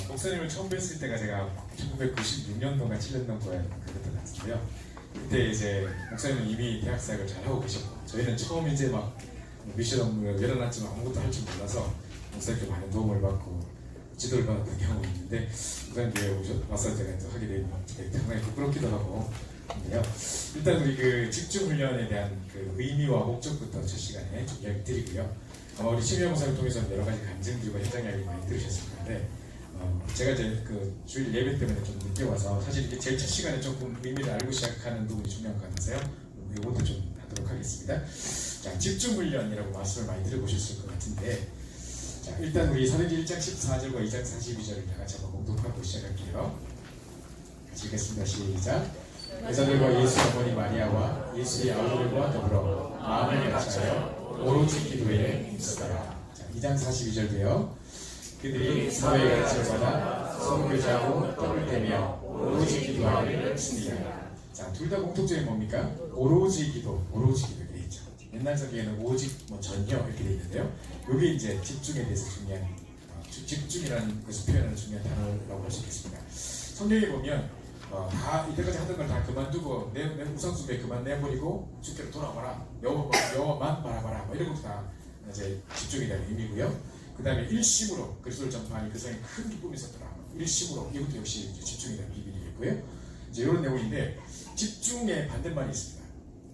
목사님을 처음 뵀을 때가 제가 1996년도인가 7년도에 그랬던 것 같은데요. 그때 이제 목사님은 이미 대학 사역을 잘 하고 계셨고, 저희는 처음 이제 막 미션 업무를 열어놨지만 아무것도 할 줄 몰라서 목사님께 많은 도움을 받고 지도를 받았던 경험이 있는데, 목사님 교회에 와서 제가 이제 하게 되면 상당히 부끄럽기도 하고 인데요. 일단 우리 그 집중 훈련에 대한 그 의미와 목적부터 첫 시간에 좀 이야기 드리고요. 아마 우리 심야 목사를 통해서 여러 가지 간증들과 현장 이야기 많이 들으셨을 텐데, 제가 이제 그 주일 예배 때문에 좀 늦게 와서 사실 이게 제일 첫 시간에 조금 의미를 알고 시작하는 부분이 중요한 것 같아서요. 이것도 좀 하도록 하겠습니다. 자, 집중훈련이라고 말씀을 많이 들어보셨을 것 같은데, 자, 일단 우리 사도행전 1장 14절과 2장 42절을 다 같이 한번 공독하고 시작할게요. 같이 읽겠습니다. 시작. 여자들과 예수 어머니 마리아와 예수의 아우들과 더불어 마음을 같이하여 오로지 기도에 힘쓰더라. 자, 2장 42절도요. 그들이 사회의 가르침을 받아 선교자하고 떡을 떼며 오로지 기도하기를 힘쓰니라. 자, 둘 다 공통점이 뭡니까? 오로지 기도, 오로지 기도 이렇게 돼 있죠. 옛날 성경에는 오직, 전혀 이렇게 돼 있는데요. 이게 이제 집중에 대해서 중요한, 집중이라는 것을 표현하는 중요한 단어라고 할 수 있겠습니다. 성경에 보면 다 이때까지 하던 걸 다 그만두고 내 우상숭배 그만 내버리고 주께로 돌아와라, 여호와만 바라봐라, 뭐 이런 것도 다 이제 집중에 대한 의미고요. 그 다음에 일심으로 그리스도를 전파하니 그 성에 큰 기쁨이 있었더라. 일심으로, 이것도 역시 집중에 대한 비밀이겠고요. 이제 이런 내용인데, 집중의 반대말이 있습니다.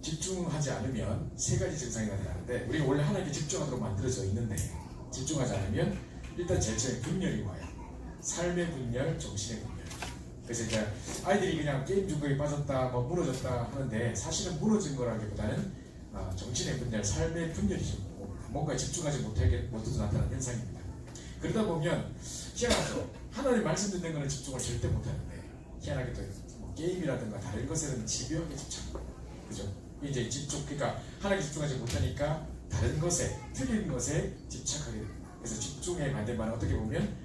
집중하지 않으면 세 가지 증상이 나타나는데, 우리가 원래 하나님께 집중하도록 만들어져 있는데 집중하지 않으면 일단 제일 처음에 분열이 와요. 삶의 분열, 정신의 분열. 그래서 이제 아이들이 그냥 게임 중독에 빠졌다, 뭐 무너졌다 하는데, 사실은 무너진 거라기보다는 정신의 분열, 삶의 분열이죠. 뭔가 집중하지 못해서 나타나는 현상입니다. 그러다 보면 희한하죠. 하나님 말씀 듣는 거는 집중을 절대 못하는데, 희한하게도 뭐 게임이라든가 다른 것에는 집요하게 집착합니다. 그죠? 이제 집중, 그러니까 하나님께 집중하지 못하니까 다른 것에, 틀린 것에 집착하게 됩니다. 그래서 집중의 반대말은 어떻게 보면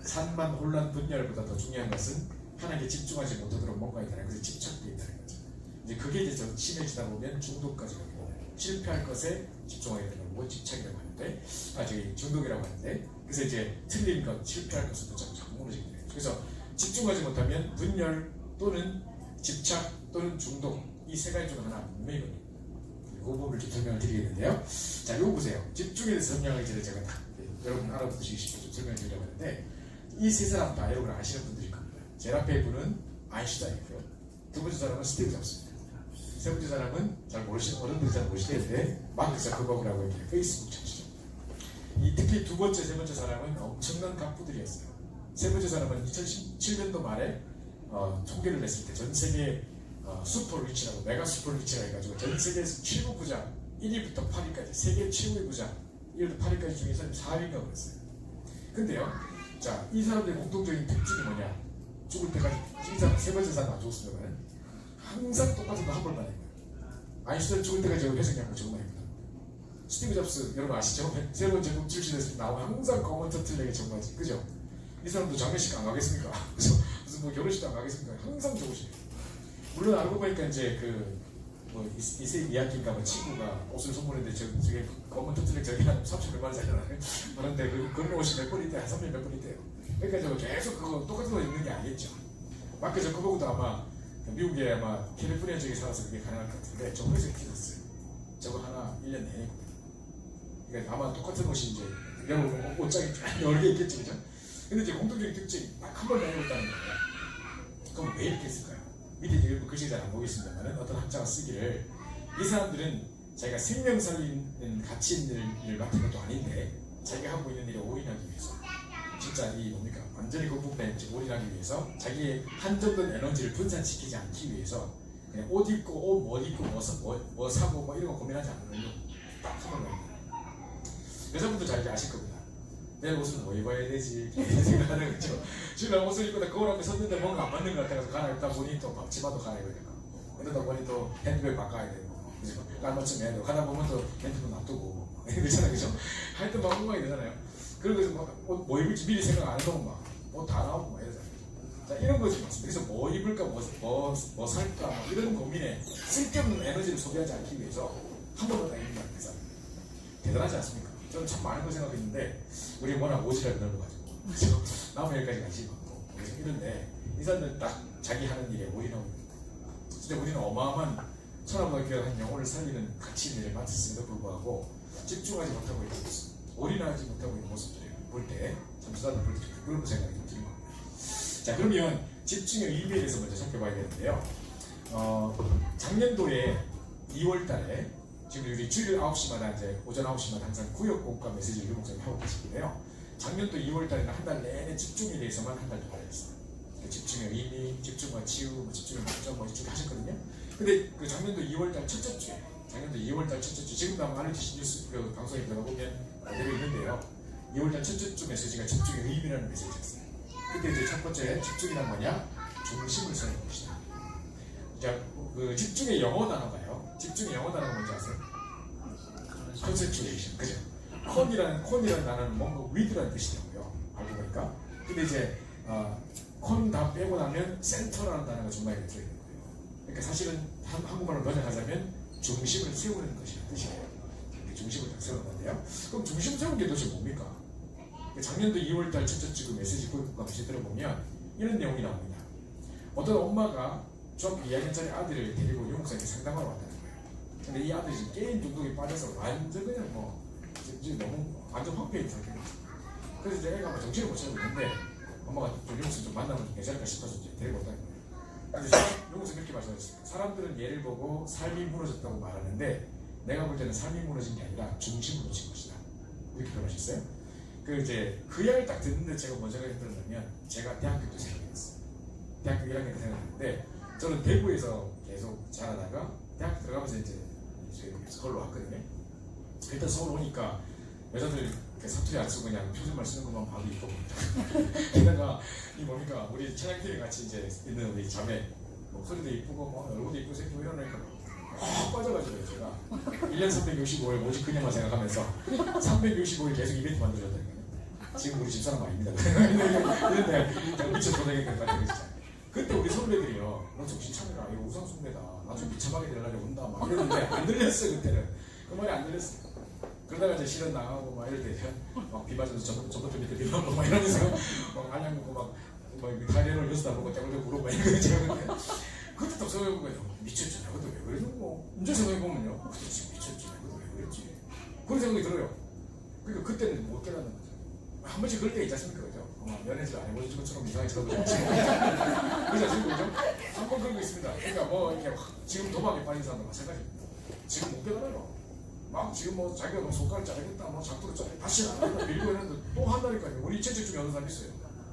산만, 혼란, 분열보다 더 중요한 것은 하나님께 집중하지 못하도록 뭔가 있다는, 그래서 집착되어 있다는 거죠. 이제 그게 이제 더 심해지다 보면 중독까지 가게 돼요. 실패할 것에 집중하게 되는 거고 집착이라고 하는데, 중독이라고 하는데, 그래서 이제 틀린 것, 실패할 것을 자꾸 무너지게 돼요. 그래서 집중하지 못하면 분열 또는 집착 또는 중독, 이 세 가지 중 하나 분명히 걸립니다. 그 부분을 좀 설명을 드리겠는데요. 자, 이거 보세요. 집중에 대해서 설명을 전에 제가 여러분 알아보시기 쉽게 좀 설명을 드리려고 하는데, 이 세 사람 다 여러분 아시는 분들일 겁니다. 제일 앞에 분은 아인슈타인이고요. 두 번째 사람은 스티브 잡스입니다. 세 번째 사람은 잘 모르시는, 어른들이 잘 모르시는데 마크 자커버그라고 이렇게 페이스북 창시자. 특히 두 번째, 세 번째 사람은 엄청난 갑부들이었어요. 세 번째 사람은 2017년도 말에 통계를 냈을 때 전 세계 슈퍼 리치라고, 메가 슈퍼 리치라 해가지고 전 세계에서 최고 부자 1위부터 8위까지, 세계 최고의 부자 1위부터 8위까지 중에서 4위가 그랬어요. 근데요, 자, 이 사람들의 공통적인 특징이 뭐냐? 죽을 때까지, 세 번째 사람 안 죽었으면 항상 똑같은 거 한 번만 해요. 아인슈타인 죽을 때까지 회생하고 저것만 해요. 스티브 잡스 여러분 아시죠? 새로운 제품 출시됐을 때 나오고 항상 검은 터틀넥에 정바지, 그죠? 이 사람도 장례식 안 가겠습니까? 그래서 무슨 뭐 결혼식도 안 가겠습니까? 항상 저것이에요. 물론 알고 보니까 이제 이세 미야키인가 뭐 친구가 옷을 선물했는데 저게 검은 터틀넥 저기 한 30몇만 원짜리잖아요. 그런데 그런 옷이 몇 번 있대요. 한 3년 몇 번 있대요. 그러니까 저 계속 그거 똑같은 거 입는 게 아니겠죠. 마크 저커버그도 아마 미국에 아마 캘리포니아 쪽에 살아서 그게 가능할 것 같은데, 저거 회색 티셨어요. 저거 하나 1년 내내. 그러니까 아마 똑같은 옷이 이제 여러분 옷장이 여러 개 있겠죠, 그죠? 근데 이제 공통적인 특징이 딱 한 번 내고 있다는 거예요. 그럼 왜 이렇게 했을까요? 밑에 일부 글씨 잘 안 보겠습니다만 어떤 학자가 쓰기를, 이 사람들은 자기가 생명 살리는 가치 있는 일 같은 것도 아닌데 자기가 하고 있는 일에 올인하기 위해서, 진짜 이 뭡니까? 완전히 극복된 올인하기 위해서 자기의 한정된 에너지를 분산시키지 않기 위해서 그냥 옷 입고 옷 못 입고 뭐 사고 뭐 이런 거 고민하지 않는 걸로 딱 하는 거예요. 여자분들 잘 아실 겁니다. 내 옷은 뭐 입어야 되지 이렇게 생각하는 거죠. 지금 옷을 입고 거울 앞에 섰는데 뭔가 안 맞는 것 같아서 갈아입다 보니 또 치마도 갈아입어야 되고, 그러다 보니 또 핸드백 바꿔야 되고, 그죠? 깔맞춤 해야 되고, 가다 보면 또 핸드폰 놔두고 그렇잖아요, 그죠? 하여튼 막 엉망이 되잖아요. 그래서 뭐 입을지 미리 생각 안 해놓으면 막 옷 다 나오고 막 이러잖아요. 자, 이런 거지. 그래서 뭐 입을까, 뭐 살까, 뭐 이런 고민에 쓸데없는 에너지를 소비하지 않기 위해서 한 번도 다 입는 거야. 그래서 대단하지 않습니까? 저는 참 많은 걸 생각했는데, 우리 워낙 옷이라도 넓어가지고 나무 여기까지 가지 뭐 이런데 이 사람들 딱 자기 하는 일에 올인하고 진짜 우리는 어마어마한 천하보다 귀한 영혼을 살리는 가치 일을 맡았음에도 불구하고 집중하지 못하고 있는 모습, 올인하지 못하고 있는 모습들을 볼 때 참 수다들 볼 때 그런 생각이 좀 드는 겁니다. 자, 그러면 집중의 의미에 대해서 먼저 살펴봐야 되는데요. 작년도에 2월 달에 지금 우리 주일 9시마다 이제 오전 9시마다 항상 구역 공과 메시지를 유목사님 하고 계시는데요. 작년도 2월 달에는 한 달 내내 집중에 대해서만 한 달 동안 했어요. 집중의 의미, 집중과 치유, 집중의 목적 이렇게 하셨거든요. 근데 그 작년도 2월 달 첫째 주에, 지금도 아마 RTC 뉴스 그 방송에 들어가 보면 그대로 있는데요. 2월 달 첫째 주 메시지가 집중의 의미라는 메시지였어요. 그때 이제 첫 번째 집중이란 뭐냐? 중심을 세우는 것이다. 자, 그 집중의 영어 단어가요. 집중의 영어 단어가 뭔지 아세요? concentration, 그죠? 콘이라는 단어는 뭔가 with라는 뜻이더라고요. 알고 보니까. 근데 이제 콘 다 빼고 나면 센터라는 단어가 중간에 들어있는 거예요. 그러니까 사실은 한국말로 번역하자면 중심을 세우는 것이라는 뜻이에요. 중심을 딱 세우는 건데요. 그럼 중심 세우는 게 도대체 뭡니까? 작년도 2월달 첫째 주 메시지 구역과 메시지 들어보면 이런 내용이 나옵니다. 어떤 엄마가 중학교 2학년짜리 아들을 데리고 유목사님께 상담하러 왔다는 거예요. 근데 이 아들이 지금 게임 중독에 빠져서 완전 그냥 지금 너무 완전 황폐인 상태예요. 그래서 이제 애가 정신을 못 차리고 있는데 엄마가 좀 유목사님 좀 만나면 좀 괜찮을까 싶어서 이제 데리고 왔다는 거예요. 근데 유목사님 그렇게 말씀하셨어요. 사람들은 얘를 보고 삶이 무너졌다고 말하는데 내가 볼 때는 삶이 무너진 게 아니라 중심을 놓친 것이다. 이렇게 표현하셨어요. 그 이야기를 딱 듣는데 제가 뭔 생각이 들었냐면 제가 대학교 때 생각했어요. 대학교 1학년 때 생각했는데 저는 대구에서 계속 자라다가 대학교 들어가면서 이제 서울로 왔거든요. 일단 서울 오니까 여자들 사투리 안 쓰고 그냥 표준말 쓰는 것만 봐도 이뻐 보인다. 게다가 이 뭡니까 우리 찬양팀에 같이 이제 있는 우리 자매 목소리도 이쁘고 얼굴도 이쁘고 생기고 이러니까 확 빠져가지고요. 제가 1년 365일 오직 그녀만 생각하면서 365일 계속 이벤트 만들어줬다는 거예요. 지금 우리 집사람 아닙니다. 이런데 미쳐 도당했던 것 같아요. 진짜. 그때 우리 선배들이요, 너 정신 차려라, 이거 우상 숭배다, 나중에 비참하게 되려고 온다 막 이러는데 안 들렸어요. 그때는 그 말이 안 들렸어요. 그러다가 이제 실현 나가고 막 이럴 때 막 비 맞으면서 전부터 밑에 비 맞고 막 이러면서 막 알량 먹고 막 다리를 여수다 보고 떼굴떼굴 구르고 막 이런 거 그때 딱 생각해보면 미쳤지. 내가 그때 왜 그랬노? 이제 생각해보면요, 그때 지금 미쳤지. 내가 그때 왜 그랬지? 그런 생각이 들어요. 그러니까 그때는 못 깨닫는 거죠. 한 번씩 그럴 때 있지 않습니까? 그죠? 연애질 안 해보신 것처럼 이상하게 쳐다보지 않습니까? 그렇지 않습니까? 그죠? 한번 그런 거 있습니다. 그러니까 이렇게 지금 도박에 빠진 사람도 마찬가지입니다. 지금 못 깨달아요. 막 지금 자기가 손가락 자르겠다, 작두로 자르겠다, 다시 나가겠다, 밀고 했는데 또 한다니까요. 우리 친척 중에 어느 사람 있어요.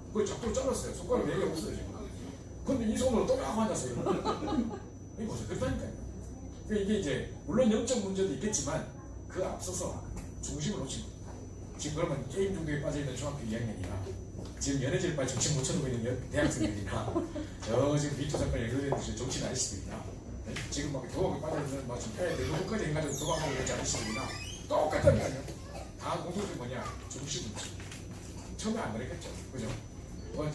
그걸 작두로 잘랐어요. 손가락 4개 없어요, 지금. 근데 이 손으로 또 하고 앉았어요. 이게 벌써 그렇다니까요. 이게 이제, 물론 영적 문제도 있겠지만, 그 앞서서 중심을 놓친 겁니다. 지금 그러면 게임 중독에 빠져있는 중학교 2학년이나, 지금 연애질 빠져 정신 못 차리고 있는 대학생들이나, 지금 미투 사건에 연루된 정신 아저씨들이나, 지금 도박에 빠져있는 지금 뼈에 내부까지 해가지고 도박하고 있지 아저씨들이나, 똑같다니까요. 다 공통점이 뭐냐? 중심을 놓친 겁니다. 처음에 안 그랬겠죠. 그죠?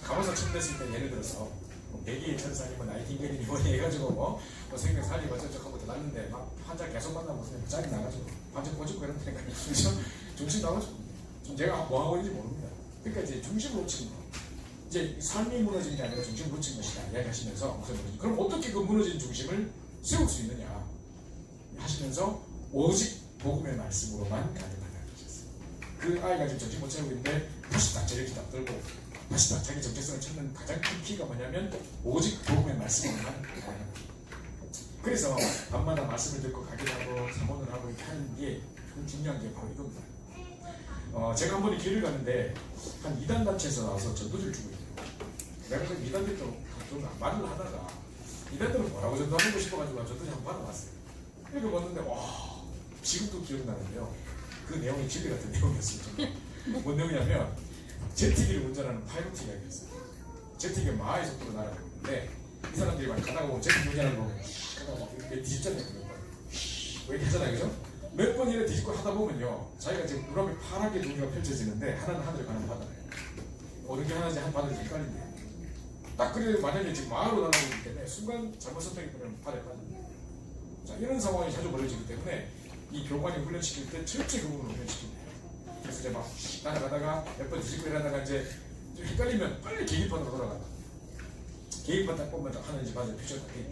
간호사 처음 됐을 때 예를 들어서, 백이의 천사님, 나이팅게일이니 해가지고 생명 살리고 어쩌고저쩌고 났는데 막 환자 계속 만나면 무슨 짜증 나가지고 환자 꼬집고 이런 데니까 중심 나가지고 좀 제가 뭐 하고 있는지 모릅니다. 그러니까 이제 중심을 놓친 거. 이제 삶이 무너진 게 아니라 중심을 놓친 것이다 이야기하시면서 그럼 어떻게 그 무너진 중심을 세울 수 있느냐 하시면서 오직 복음의 말씀으로만 가능하다는 것이었어요. 그 아이가 지금 정신 못 차리고 있는데 다시 딱 저렇게 딱 들고 다시 다 자기 정체성을 찾는 가장 큰 키가 뭐냐면 오직 복음의 말씀으로만 가능합니다. 그래서 밤마다 말씀을 듣고 가기도 하고 사모를 하고 이렇게 하는 게 중요한 게 바로 이겁니다. 제가 한 번에 길을 갔는데 한 2단 단체에서 나와서 전도지를 주고 있어요. 내가 그 2단들 좀 말을 하다가 2단들은 뭐라고 전도하고 싶어가지고 전도지 한번 받아봤어요. 이렇게 봤는데 와 지금도 기억나는데요. 그 내용이 진리 같은 내용이었어요. 뭔 내용이냐면 제트기를 운전하는 파이로트 이야기였어요. 제트기가 마하의 속도로 날아가고 있는데 이 사람들이 막 가다가 보면 제트기 운전하는 거 가다가 막 뒤집잖아요. 왜 이렇게 하잖아요. 그죠? 몇 번 이렇게 뒤집고 하다 보면요 자기가 지금 눈앞에 파랗게 눈이 펼쳐지는데 하나는 하늘에 가는 바다예요. 어느 게 하나인지 한 바다를 헷갈린대요. 딱 그래 만약에 지금 마하로 날아가기 때문에 순간 잘못 선택해버리면 바다에 빠집니다. 자 이런 상황이 자주 벌어지기 때문에 이 교관이 훈련시킬 때 철저히 그 부분을 훈련시킵니다. 그래서 이제 막 날아가다가 몇 번 뒤집고 일하다가 이제 헷갈리면 빨리 계기판으로 돌아간다. 계기판 딱 보면 하는지 맞아 표시가 딱 돼.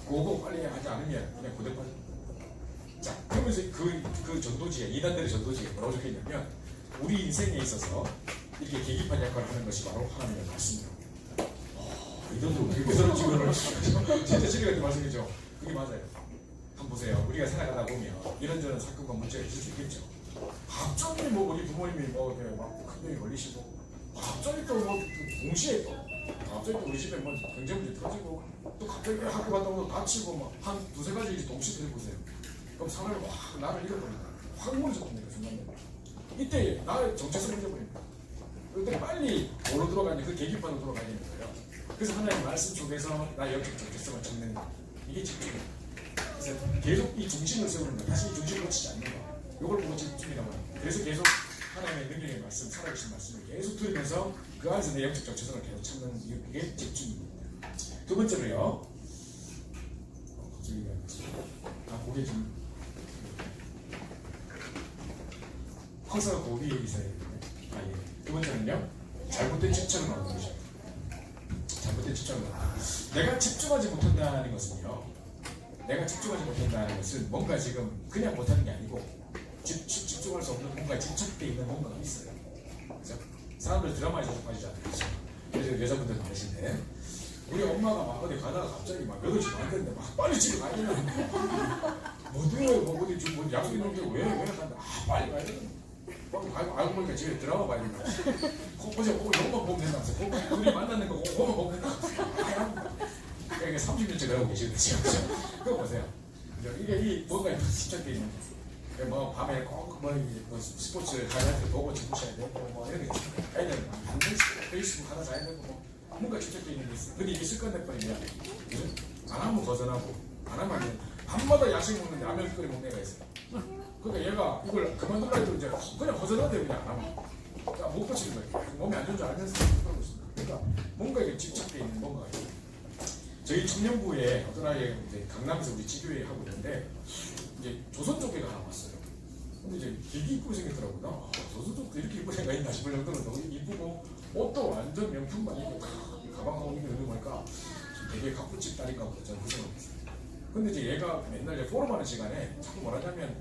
그거 빨리 하지 않으면 그냥 고대판. 자, 그러면서 그 전도지에, 이단들의 전도지에 뭐라고 적혀있냐면, 우리 인생에 있어서 이렇게 계기판 역할을 하는 것이 바로 하나님의 말씀이다. 이단들 어떻게 그런 지원을 진짜 지리같은 말씀이죠. 그게 맞아요. 한번 보세요. 우리가 살아가다 보면 이런저런 사건과 문제가 있을 수 있겠죠. 갑자기 뭐 우리 부모님이 큰 병이 걸리시고, 갑자기 또 동시에 또 갑자기 또 우리 집에 경제 문제 터지고, 또 갑자기 학교 갔다 오면 다치고 막 한 두세 가지 동시에 해보세요. 그럼 사람이 확 나를 잃어버린다. 확 무너져버립니다. 중간에. 이때 나의 정체성을 잃어버립니다. 그때 빨리 뭐로 들어가냐, 그 계기판으로 들어가야 되는 거예요. 그래서 하나님의 말씀 속에서 나의 영적 정체성을 찾는 거. 이게 집중이에요. 그래서 계속 이 중심을 세우는 거. 다시 이 중심을 놓치지 않는 거. 이걸 보고 집중이라고 합니다. 그래서 계속 하나님의 능력의 말씀, 살아계신 말씀을 계속 들으면서 그 안에서 내 영적 정체성을 계속 찾는 이게 집중입니다. 두 번째로요. 고개 좀 황사가 고비에 있어야 되는데. 예. 두 번째는요. 잘못된 집착을 막는 것이죠. 잘못된 집착을 막는 것. 내가 집중하지 못한다는 것은요. 내가 집중하지 못한다는 것은 뭔가 지금 그냥 못하는 게 아니고 집중할 수 없는 뭔가 집착되어 있는 뭔가가 있어요. 그죠? 사람들 드라마에 자주 빠지지 않겠죠. 그래서 여자분들 많으신데 우리 엄마가 막 어디 가다가 갑자기 막 8시 반 됐는데 막 빨리 집에 가야 되는 뭐 어디 지금 약속 있는데 왜 간다. 빨리 가야 되는 알고 보니까 집에 드라마 봐야 된다. 어제 이것만 보면 된다면서 둘이 만나는 거 그거만 보면 된다. 그러니까 30년째 그러고 계시거든요. 지금 그거 보세요. 이게 뭔가 집착되어 있는 거. 뭐 밤에 꼭 뭐 스포츠 하이라이트 보고 주무셔야 되고 뭐 이런 게 있어요. 애들 반드시 페이스북 하나 자야 되고 뭐 뭔가 집착되어 있는 게 있어요. 근데 이게 습관 돼버리면 안 하면 거절하고 안 하면 밤마다 야식 먹는데 라면 끓여 먹는 애가 있어요. 그러니까 얘가 이걸 그만둘라 해도 이제 그냥 거절하대요. 그냥 안 하면. 그러니까 못 고치는 거예요. 몸이 안 좋은 줄 알면서 그러고 있습니다. 그러니까 뭔가 이게 집착되어 있는 뭔가가 있어요. 저희 청년부에 어떤 아이가 이제 강남에서 우리 지교회 하고 있는데 이제 조선 쪽에가 하나 왔어요. 근데 이제 되게 이쁘게 생겼더라고요. 조선 쪽도 이렇게 이쁘게 생각 있나 싶을 정도로 너무 이쁘고 옷도 완전 명품만 입고 가방하고 입고 이러는 거니까 되게 가꾸집 딸인가 보다. 저는 그 생각했어요. 근데 이제 얘가 맨날 이제 포럼하는 시간에 자꾸 뭐라냐면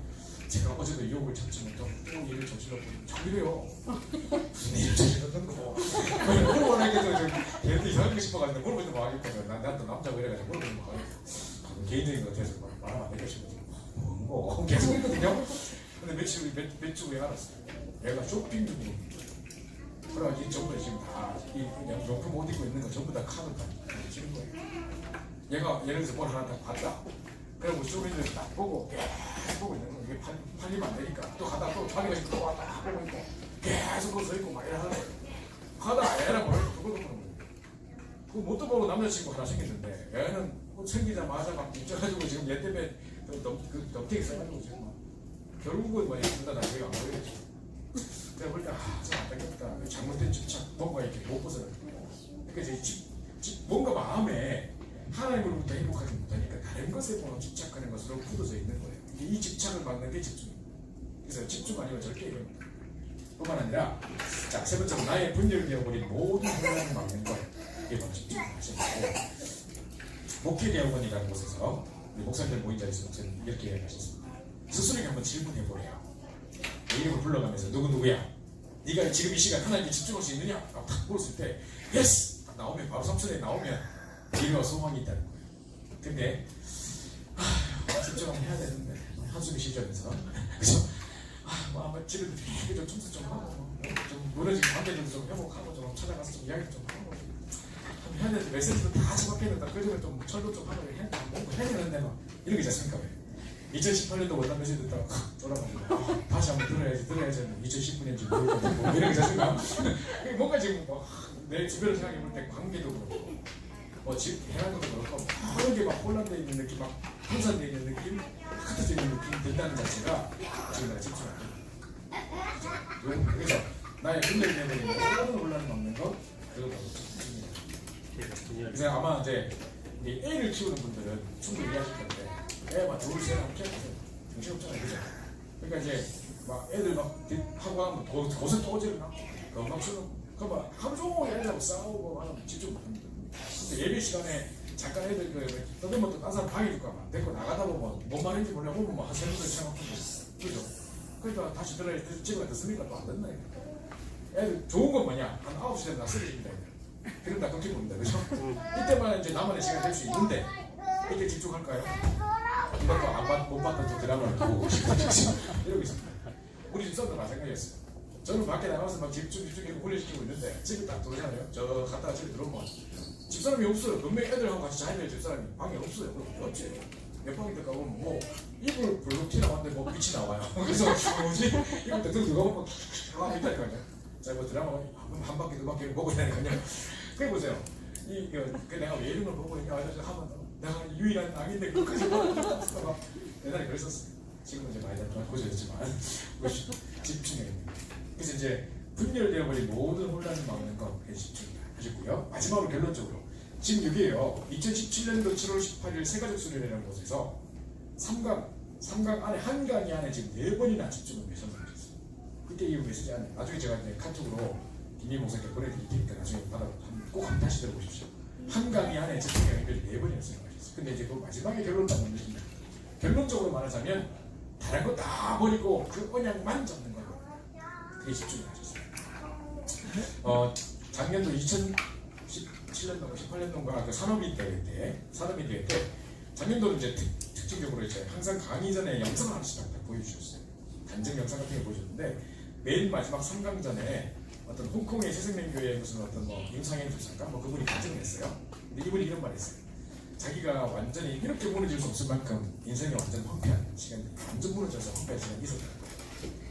제가 어제도 이 욕을 참지 못하고 또 일을 저질렀고 자꾸 이래요. 무슨 일을 저질렀던 거. 물어보는 하니까 걔도 이상하게 싶어가지고 물어보는 거 하겠거든. 난 또 남자고 이래가지고 물어보는 거 하겠고. 개인적인 것 같아서 말하면 안 되겠지만 뭐 계속 했거든요. 근데 몇 주 후에 알았어요. 얘가 쇼핑 중이고 그래가지고 전부 지금 다 이 명품 옷 입고 있는 거 전부 다 카드 다 치는 거예요. 얘가 예를 들어서 뭘 하나 딱 봤다. 그리고 쇼핑을 딱 보고 계속 보고 있는 거. 이게 팔리면 안 되니까 또 가다 또 자기가 지금 또 왔다 보고 있고 계속 거기서 있고 막 이래 하는 거예요. 가다 애랑 뭐라고 두고 보는 거예요. 그 뭣도 보고 남자친구 하나 생겼는데 애는 생기자마자 막 입장가지고 지금 얘 때문에 넘게 있어가지고 지금 막 결국은 뭐냐 둘 다 나중에 안 보이겠죠. 내가 볼 때 참 안타깝다. 잘못된 집착 뭔가 이렇게 못 벗어나는 거예요. 그러니까 이제 뭔가 마음에 하나님으로부터 행복하지 못하니까 다른 것에 보면 집착하는 것으로 굳어져 있는 거예요. 이 집착을 막는 게 집중입니다. 그래서 집중 아니면 절대 이겁니다. 뿐만 아니라 자, 세 번째로 나의 분열되어버린 모든 혼란을 막는 것. 이게 바로 집중을 하시는 거고 목회대학원이라는 곳에서 목사님들 모인 자리에서 목사님 이렇게 이야기하셨습니다. 스스로에게 한번 질문해보래요. 내 이름을 불러가면서 누구야? 네가 지금 이 시간 하나님께 집중할 수 있느냐? 딱 물었을 때 예스! 딱 나오면 바로 삼촌에 나오면 미래와 소망이 있다는 거예요. 근데 집중하면 해야 되는데 한숨이 쉬면서 그래서 뭐 집에 좀 청소 좀 하고 좀 무너진 관계들도 좀 회복하고 좀 찾아가서 좀 이야기 좀 하고 해야 되는데 메시지도 다 집합해야 그중에 좀 철도 좀 하고 해야 되는데 막 이런 게 있지 않습니까? 2018년도 월남 메시지 듣다가 돌아가지고 다시 한번 들어야지 2019년인지 모르겠는데 뭐 이런 게 있지 않습니까? 뭔가 지금 내 주변을 생각해 볼 때 관계도 그렇고 집 해안도도 그렇고 이런 게 막 혼란되어 있는 느낌, 막 분산되어 있는 느낌, 흩어져 있는 느낌이 든다는 자체가 지금 내가 집중하는 거예요. 그래서 나의 분열되는 모든 혼란을 막는 것 그거 바로 집중이에요. 그래서 아마 이제 애를 키우는 분들은 충분히 이해하실 건데 애만 둘, 셋 하면 키워보세요. 정신없잖아요. 그죠? 그러니까 이제 막 애들 막 하고 하면 곳에 토지를 막 금방 쓰는 그러면 하루 종일 애들하고 싸우고 하면 집중 못합니다. 근데 예배 시간에 잠깐 애들 떠들면 또 다른 사람 방해줄까 봐 데리고 나가다 보면 뭔 말인지 모르고 뭐한 세 분들 생각하고 그죠? 그러니까 다시 들어야 집에 듣습니까? 또 안 듣나 애들 좋은 건 뭐냐? 한 9시 되면 다 쓰러집니다. 그럼 다 끊기고 옵니다. 그죠? 이때만 이제 나만의 시간이 될 수 있는데 이때 집중할까요? 이것도 못 봤던 또 드라마를 보고 이러고 있습니다. 우리 집사람도 마찬가지였어요. 저는 밖에 나가서 막 집중해서 훈련시키고 있는데 집에 딱 들어오잖아요. 저 갔다가 집에 들어오면 집사람이 없어요. 분명히 애들하고 같이 자야 될 집사람이 방에 없어요. 그럼 없지. 몇 방에 들어가 보면 뭐 이불 불룩 튀나왔는데 뭐 빛이 나와요. 그래서 뭐지? 이걸 때 들어가면 막 있다니까요. 자, 뭐 드라마 한 바퀴 두 바퀴를 보고 다니까요. 그래 보세요. 내가 왜 이런 걸 보고 있냐 하면 내가 유일한 악인데 끝까지 막 옛날에 그랬었어요. 지금은 이제 많이 고쳐졌지만 집중력입니다. 그래서 이제 분열되어버린 모든 혼란을 막는 것에 집중하셨고요. 마지막으로 결론적으로 지금 여기에요. 2017년도 7월 18일 세가족 수련회라는 곳에서 3강 안에 한 강의 안에 지금 4번이나 집중을 선언하셨어요. 그때 이 메시지 안에 나중에 제가 이제 카톡으로 김희 목사님께 보내드릴 테니까 나중에 꼭 한번 다시 들어보십시오. 한 강의 안에 집중의 연결이 4번이나 선언하셨어요. 근데 이제 그 마지막에 결론을 딱 만드십니다. 결론적으로 말하자면 다른 거 다 버리고 그 언약만 잡는 거예요. 그게 집중을 하셨어요. 작년도 2017년도, 18년도인가 그 산업인 대회 때 작년도는 이제 특징적으로 이제 항상 강의 전에 영상을 하나씩 딱 보여주셨어요. 단정 영상 같은 거 보여줬는데 맨 마지막 3강전에 어떤 홍콩의 새생명교회의 무슨 어떤 뭐 임상현 교사인가 뭐 그분이 간증을 했어요. 근데 이분이 이런 말 했어요. 자기가 완전히 이렇게 무너질 수 없을 만큼 인생이 완전 황폐한 시간이 완전 무너져서 황폐한 시간이 있었다는 거예요.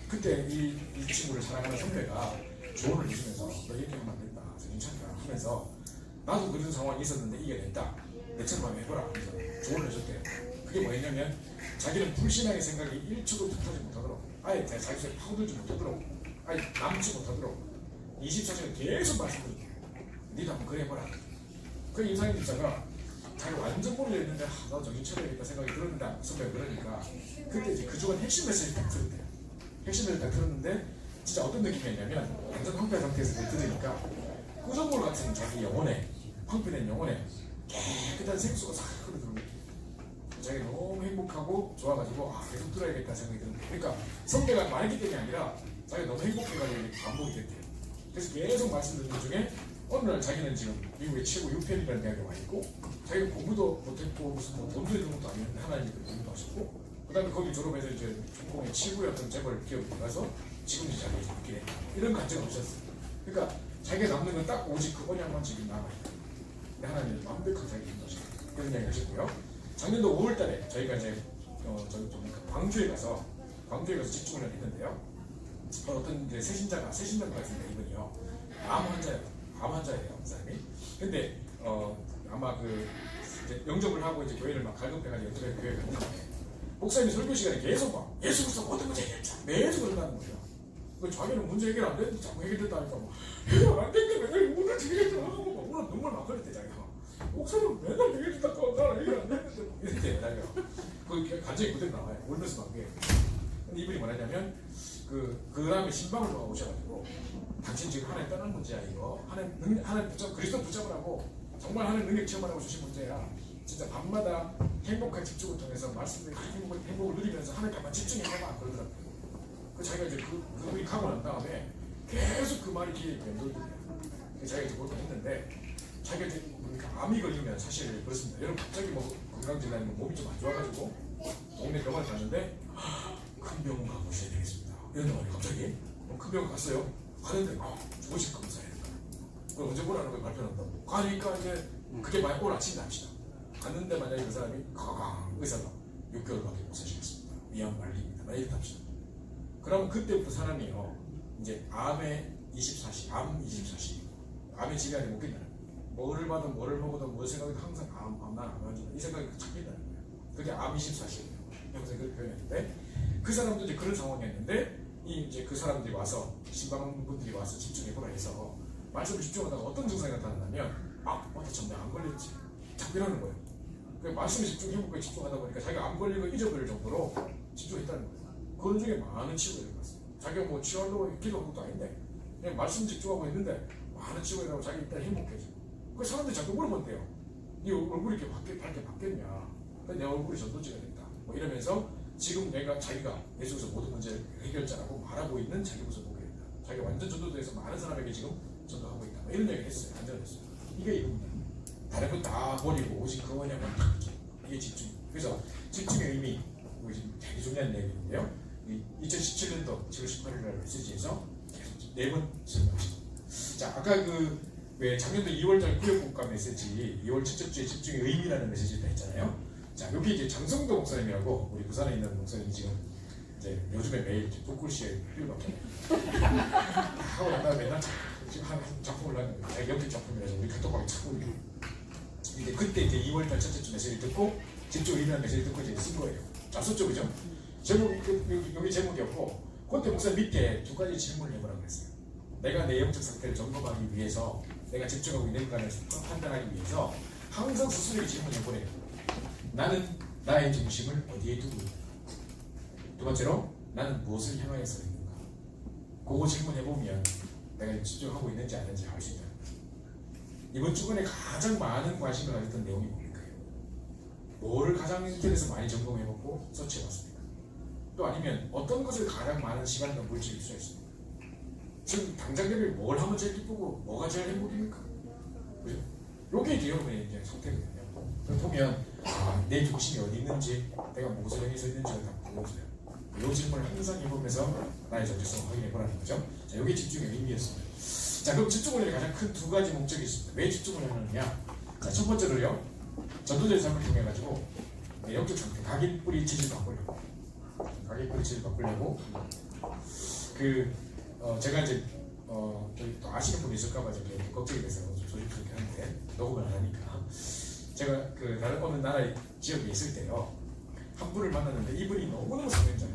그때 이 친구를 사랑하는 선배가 조언을 해주면서 너 이렇게 하면 안 된다, 괜찮다 하면서 나도 그런 상황이 있었는데 이겨냈다, 내처럼 한번 해보라 하면서 조언을 해줬대요. 그게 뭐였냐면 자기는 불신앙의 생각이 1초도 툭하지 못하도록 아예 자기 속에 파고들지 못하도록 아예 남지 못하도록 24시간 계속 말씀드릴게요. 니도 한번 그래 해보라. 그 임상현 집사가 자기 완전 모르겠는데 나도 정신 차려야겠다 생각이 들었는데 선배가 그러니까 그때 이제 그 주간 핵심 메시지를 딱 들었대요. 핵심 메시지를 딱 들었는데 진짜 어떤 느낌이었냐면 완전 황폐한 상태에서 들으니까 꾸정물 같은 자기 영혼에 황폐된 영혼에 깨끗한 생수가 싹 흘러들어오고 자기가 너무 행복하고 좋아가지고 계속 들어야겠다 생각이 드는 거예요. 그러니까 선배가 말했기 때문이 아니라 자기가 너무 행복해가지고 반복이 됐대요. 그래서 계속 말씀 듣는 중에 어느 날 자기는 지금 미국의 최고 6편이라는 대학에 와 있고 자기가 공부도 못했고 무슨 뭐 돈도 있는 것도 아니었는데 하나님께 공부도 하셨고 그 다음에 거기 졸업해서 이제 중공의 7구였던 재벌 기업에 가서 지금 이제 자기가 있게 이런 관점을 오셨어요. 그러니까 자기가 남는 건 딱 오직 그 언약만 지금 남아있다. 근데 하나님은 완벽한 자기 인도시 그런 이야기 하셨고요. 작년도 5월달에 저희가 이제 광주에 가서 집중을 했는데요. 어떤 이제 세신자가 같은데 이분이요 암 환자예요, 그 사람이. 근데 아마 그 이제 영접을 하고 이제 교회를 막 갈급해가지고 영접해 교회 갔는데 목사님이 설교 시간에 계속 막 예수 그리스도 모든 문제 해결자 매주 그런다는 거예요. 그 자기는 문제 해결 안 되는데 자꾸 해결됐다니까 뭐 해결 안 됐는데 맨날 문제 해결했잖아. 오늘 눈물 막 흘렸대 자기가. 목사님 맨날 해결됐다고 나는 해결 안 됐는데 뭐 이랬대 자기가. 그 간증이 그대로 나와요. 울면서 막 그게. 근데 이분이 뭐냐면 그 다음에 신방을 누가 오셔가지고 당신 지금 하나님 떠난 문제야 이거 하나님 그리스도 붙잡으라고 정말 하나님 능력 체험하라고 주신 문제야. 진짜 밤마다 행복한 집중을 통해서 말씀을 행복을 누리면서 하나님께만 집중해봐봐 그러더라고요. 그 자기가 이제 그분이 가고 난 다음에 계속 그 말이 귀에 맴돌더래요. 자기가 이제 그걸 했는데 자기가 이제 암이 걸리면 사실 그렇습니다. 여러분 갑자기 뭐 건강진단이 몸이 좀 안 좋아가지고 동네 병원에 갔는데 큰 병원 가보셔야 되겠습니다. 이런 말이 갑자기 큰 병원 갔어요. 가는데 죽으실 검사해야 된다. 그걸 언제 보라는 걸 발표한다고. 가니까 이제 그게 만약 오늘 아침에 합시다. 갔는데 만약에 그 사람이 가강 의사가 6개월밖에 못 사시겠습니다. 위암 말리입니다. 만약 이렇게 합시다. 그러면 그때부터 사람이요 이제 암의 24시, 암의 지각이 못 낀다는 거예요. 뭐를 봐도 뭐를 먹어도 뭘 생각해도 항상 난안 가지고 이 생각이 잡힌다는 거예요. 그게 암 24시예요. 평소에 그렇게 표현했는데 그 사람도 이제 그런 상황이었는데 이제 그 사람들이 와서 신방분들이 와서 집중해보라 해서 말씀을 집중하다가 어떤 증상이 나타났냐면 맞다 참 내가 안 걸렸지 자꾸 이러는 거예요. 그 말씀에 집중해보고 집중하다 보니까 자기가 안 걸리고 잊어버릴 정도로 집중했다는 거예요. 그런 중에 많은 치료를 받았어요. 자기가 뭐 치료하려고 기도한 것도 아닌데 그냥 말씀 집중하고 있는데 많은 직원이라고 자기 일단 행복해져. 그 사람들이 자꾸 물어본대요. 네 얼굴이 이렇게 밝게 바뀌었냐? 내 얼굴이 전도지가 됐다. 뭐 이러면서 지금 내가 자기가 내 속에서 모든 문제를 해결자라고 말하고 있는 자기 모습을 보게 된다. 자기가 완전 전도돼서 많은 사람에게 지금 전도하고 있다. 뭐 이런 얘기를 했어요. 안전했어요. 이게 이겁니다. 다른 건 다 버리고 오직 그 원형만 딱 지켜. 이게 집중. 그래서 집중의 의미, 이거 지금 되게 중요한 얘기인데요. 2017년도 7월 18일날 메시지에서 계속 4번 설명하시고. 자, 아까 왜 작년도 2월달 구역국가 메시지 2월 첫째 주에 집중의 의미라는 메시지를 했잖아요. 자, 여기 이제 장성도 목사님이라고 우리 부산에 있는 목사님이 지금 이제 요즘에 매일 북글씨에 필요밖에 하고 난 다음에 맨날 지금 한 작품을 하는 거예요. 연필 작품이라서 우리 카톡방에 찾고 있는 이제 그때 이제 2월달 첫째 주 메시지를 듣고 집중 의미라는 메시지를 듣고 이제 쓴 거예요. 잘 썼죠, 그죠? 제목이 여기 제목이었고 그때 목사 밑에 2가지 질문을 해보라고 했어요. 내가 내 영적 상태를 점검하기 위해서 내가 집중하고 있는가를 판단하기 위해서 항상 스스로에게 질문해보래요. 나는 나의 중심을 어디에 두고 있는가? 두 번째로 나는 무엇을 향하여 서 있는가? 그거 질문해보면 내가 집중하고 있는지 아닌지 알 수 있다. 이번 주간에 가장 많은 관심을 가졌던 내용이 뭡니까? 뭐를 가장 인터넷에서 많이 점검해보고 서치해봤습니까? 또 아니면 어떤 것을 가장 많은 시간과 물질을 투자했습니까? 지금 당장 내일 뭘 하면 제일 기쁘고 뭐가 제일 행복입니까? 그죠? 요게 이제 여러분의 이제 선택이거든요. 보면 내 중심이 어디 있는지 내가 무엇을 향해서 있는지를 다 보여줘요. 이 질문을 항상 해보면서 나의 정체성을 확인해보라는 거죠. 자, 이게 집중의 의미였습니다. 자, 그럼 집중을 위해 가장 큰 2가지 목적이 있습니다. 왜 집중을 하느냐? 자, 첫 번째로요. 전도자의 삶을 통해가지고 영적 상태, 각인 뿌리 체질 바꾸려고. 각인 뿌리 체질 바꾸려고 제가 이제 저기 또 아시는 분이 있을까봐 이제 걱정이 돼서 조심스럽게 하는데 녹음을 안 하니까 제가 다른 어느 나라의 지역에 있을 때요 한 분을 만났는데 이분이 너무너무 상명자예요.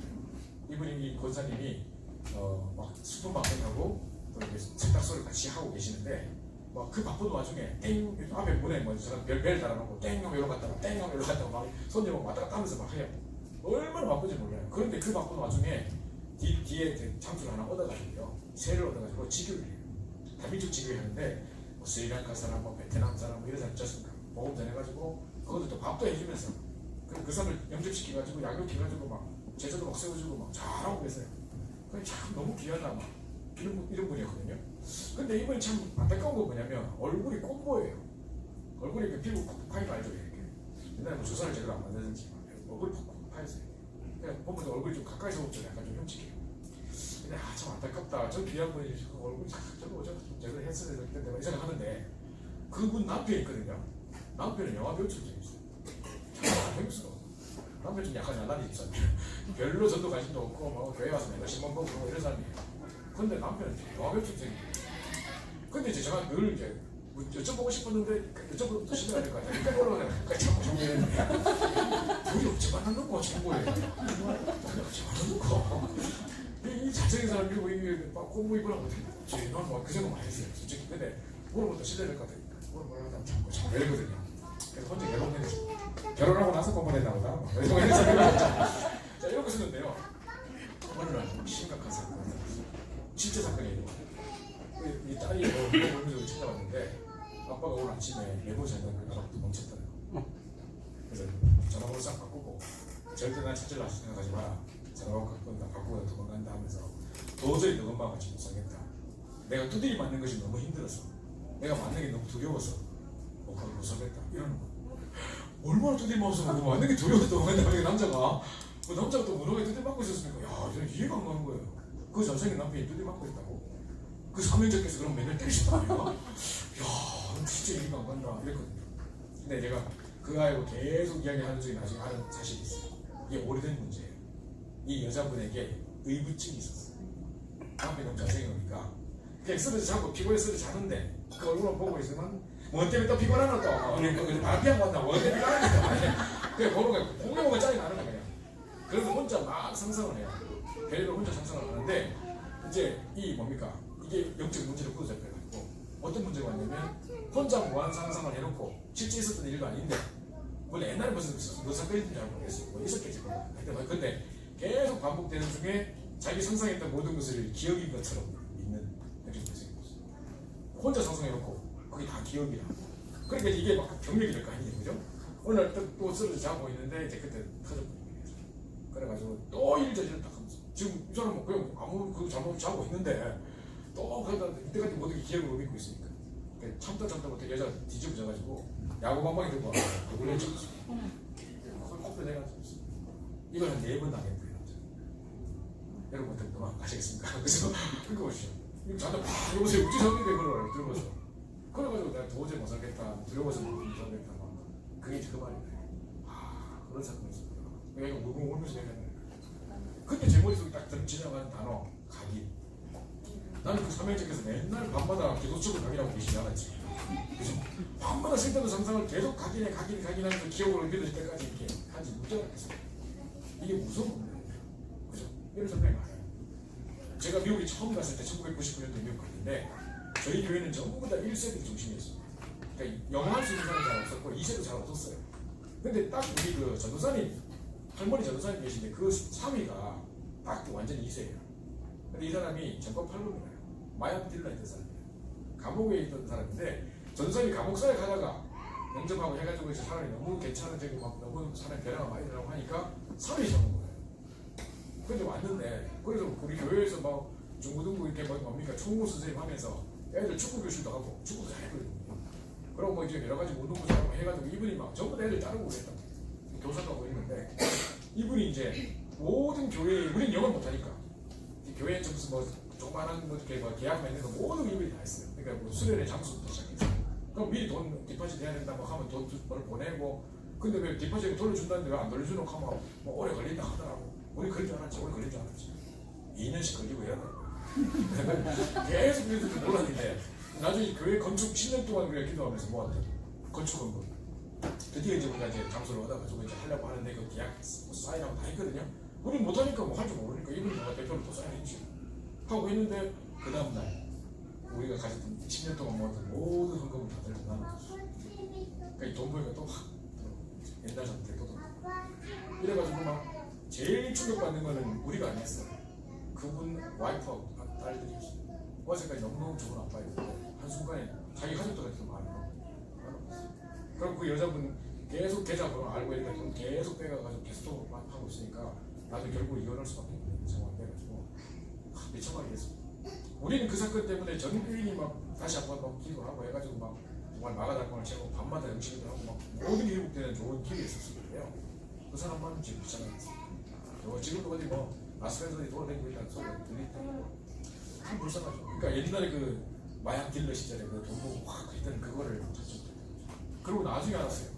이분이 이 권사님이 막 수분 방송하고 또 이렇게 세탁소를 같이 하고 계시는데 막 그 바쁜 와중에 땡 앞에 문에 뭐 별 달아놓고 땡 하면 여기로 갔다가 땡 하면 여기로 갔다가 막 손님 왔다 갔다 하면서 막 해요. 얼마나 바쁜지 몰라요. 그런데 그 바쁜 와중에 뒤에 장수를 하나 얻어가지고요. 새를 얻어가지고 지교를 해요. 다민족 지교를 하는데 뭐 스리랑카 사람, 뭐 베트남 사람, 뭐 이런 사람 있었습니까? 보험 전해가지고 그것도 또 밥도 해주면서 그 사람을 영접시켜가지고 약육해가지고 막 제자도 막 세워주고 막 잘하고 계세요. 그게 참 너무 귀하다 막 이런 분이었거든요. 근데 이분이 참 안타까운 거 뭐냐면 얼굴이 꼼보예요. 얼굴이 그 피부 파인 거 알죠? 이렇게 옛날에 뭐 주사를 제대로 안 맞는지 얼굴이 푹 파였어요. 그냥 보면 얼굴이 좀 가까이서 보면 약간 좀 흉측해요. 근데 참 안타깝다. 저 귀한 분이 얼굴이 저거 제대로 했어야 될 텐데 이 생각하는데 그분 남편이 있거든요. 남편은 영화 배우 출신이었어요. 참 재밌어. 남편 좀 약간 야단이 있었는데 별로 전도 관심도 없고 뭐 교회 와서 내가 신문 보고 뭐 이런 사람이에요. 근데 남편은 영화 배우 출신이에요. 근데 이제 제가 늘 이제 뭐 여쭤보고 싶었는데 여쭤보면 또 시간이 될 것 같아요. 그러니까 올라가니까 자꾸 정리했는데 둘이 어찌 만났는거 싶은 거예요. 어찌 만났는거 이 자적인 사람이 이게 공부 입으라고 어떻게 난그 생각 많이 했어요. 솔직히. 근데 물어보다 시대를 될 것 같으니까 물어보려다 자꾸 이러거든요. 그래서 혼자 결혼했어요. 결혼하고 나서 공부했나 보다. 자, 이런 거 쓰는데요. 어느 날 심각한 사건, 실제 사건이에요. 이 딸이 물면서 찾아왔는데 아빠가 오늘 아침에 메모 장난 나가고 도망쳤더라고요. 그래서 전화번호 싹 바꾸고 절대 난 찾으려 생각하지 마라. 전화번호 바꾸고 도망간다 하면서 도저히 너 엄마가 같이 못 살겠다. 내가 두드리 맞는 것이 너무 힘들어서 내가 맞는 게 너무 두려워서 못 살겠다 이러는 거야. 얼마나 두드리 맞아서 맞는 게 두려워서 도망간다는 남자가 남자가 또 무덤에 두드리 맞고 있었으니까 야 저는 이해가 안 가는 거예요. 그 잘생긴 남편이 두드리 맞고 있다고? 그 사명자께서 그럼 맨날 때리신다 아니야? 야 진짜 이해가 안 간다 이랬거든요. 근데 제가 그 아이하고 계속 이야기하는 중에 나중에 아는 사실이 있어요. 이게 오래된 문제예요. 이 여자분에게 의부증이 있었어요. 남편이 너무 잘생기니까 그냥 쓰러져 자고 피곤해 쓰러져 자는데 그 얼굴만 보고 있으면 뭐 때문에 또 피곤하나 또 그러니까 바람 피하고 왔나 뭐 때문에 피곤하니까 그냥 보는 거야. 공룡보고 짜증 나는 거야. 그래서 혼자 막 상상을 해요. 별의별 혼자 상상을 하는데 이제 이 뭡니까 이게 영적 문제로 끌어잡혀가지고 어떤 문제가 왔냐면 혼자 무한 상상을 해놓고 실제 있었던 일도 아닌데 원래 옛날에 무슨 사건인지 잘 모르겠어요. 뭐 있었겠지 몰라. 근데 계속 반복되는 중에 자기 상상했던 모든 것을 기억인 것처럼 믿는 혼자 상승해놓고 그게 다 기업이라. 그러니까 이게 막 경력이 될 거 아니에요, 그죠? 어느 날 또 쓰러져 자고 있는데 이제 그때 터져버린 거죠. 그래가지고 또 일저리를 딱 하면서 지금 이 사람은 그냥 아무 그 잘못 자고 있는데 또 그러다 이때까지 모든 게 기억을 못 믿고 있으니까 참다 못해 여자 뒤집어져가지고 야구 방망이 들고 와서 그걸 해줬어. 컵에 내가지고 이걸 한 4번 당했대요. 여러분 어떻게 도망가시겠습니까? 그래서 그거 보시죠. 이거 자다 팍 여보세요 우찌 성인데 그걸 들어서 그래가지고 내가 도저히 못 살겠다 들어가서 못 살겠다 막 그게 그 말이네. 아 그런 사건이 있었구나. 내가 이거 물고 울면서 얘기했네. 근데 제 머릿속에 딱 지나가는 단어 각인. 나는 그 삼형제께서 맨날 밤마다 기도책을 각인하고 계시지 않았지. 그죠? 밤마다 쓸데없는 상상을 계속 각인하면서 기억으로 믿어질 때까지 이렇게 하지 문제가 있어요. 이게 무서운 거예요. 그죠? 이런 생각이 많아요. 제가 미국에 처음 갔을 때 1999년도에 미국 갔는데 저희 교회는 전부 다 1세대 중심이었어요. 그러니까 영어할 수 있는 사람이 잘 없었고 2세도 잘 없었어요. 근데 딱 우리 그 전도사님 할머니 전도사님 계신데 그 사위가 딱 완전히 2세예요. 근데 이 사람이 전과 8범이에요. 마약 딜러 했던 사람이에요. 감옥에 있던 사람인데 전도사님이 감옥사에 가다가 영접하고 해가지고 이제 사람이 너무 괜찮은 적이 막 너무 사람이 변화가 많이 일어나고 하니까 사위 잡은 거예요. 근데 왔는데 그래서 우리 교회에서 막 중고등부 이렇게 뭡니까 총무 선생님 하면서 애들 축구 교실도 하고 축구도 잘했거든요. 그리고 뭐 이제 여러 가지 운동도 잘하고 해가지고 이분이 막 전부 다 애들 따르고 그랬다. 교사도 하고 있는데 이분이 이제 모든 교회에 우리는 영어를 못하니까 교회에 무슨 뭐 조그만한 뭐 이렇게 뭐 계약 맺는 거 모든 이분이 다 했어요. 그러니까 뭐 수련회 장소부터 시작해서 그럼 미리 돈 디파짓 해야 된다고 하면 돈을 보내고 근데 왜 디파짓을 돌려준다는데 왜 안 돌려주노 하면 뭐 오래 걸린다 하더라고. 우리 그런 줄 알았지. 오래 걸린 줄 알았지. 2년씩 걸리고 이러더라고. 계속 그래도 몰랐는데 나중에 교회 건축 10년 동안 우리가 기도하면서 모았던 건축원금 드디어 이제 우리가 이제 장소를 얻어가지고 이제 하려고 하는데 그 계약 사인하고 다 했거든요. 우린 못하니까 뭐 할 줄 모르니까 이분이 뭐 대표를 또 사인했지 하고 했는데 그 다음날 우리가 가졌던 10년 동안 모았던 모든 헌금을 다 들고 나눠줬어. 그러니까 이 돈 벌기가 또 확 옛날 상태 또 이래가지고 막 제일 충격받는 거는 우리가 아니었어. 그분 와이프하고 딸들이 어제까지 너무너무 좋은 아빠였는데 한순간에 자기 가족들 같은 거 많아요. 그럼 그 여자분 계속 계좌번호 알고 있는데 돈 계속 빼가가지고 계속 하고 있으니까 나도 결국 이혼할 수밖에 없는 상황이 돼가지고 미쳐버리겠습니다. 우리는 그 사건 때문에 전 교인이 막 다시 한번 막 기도하고 해가지고 막 정말 마가다락방을 채고 밤마다 음식을 하고 막 모든 게 회복되는 좋은 길이 있었을 거예요. 그 사람만 지금 미쳐버리겠습니다. 지금도 어디 뭐 라스베가스에 돌아다니고 있다는 소리가 들리다. 참 불쌍하죠. 그러니까 옛날에 그 마약 딜러 시절에 그 돈 보고 확 했던 그거를 찾죠. 그리고 나중에 알았어요.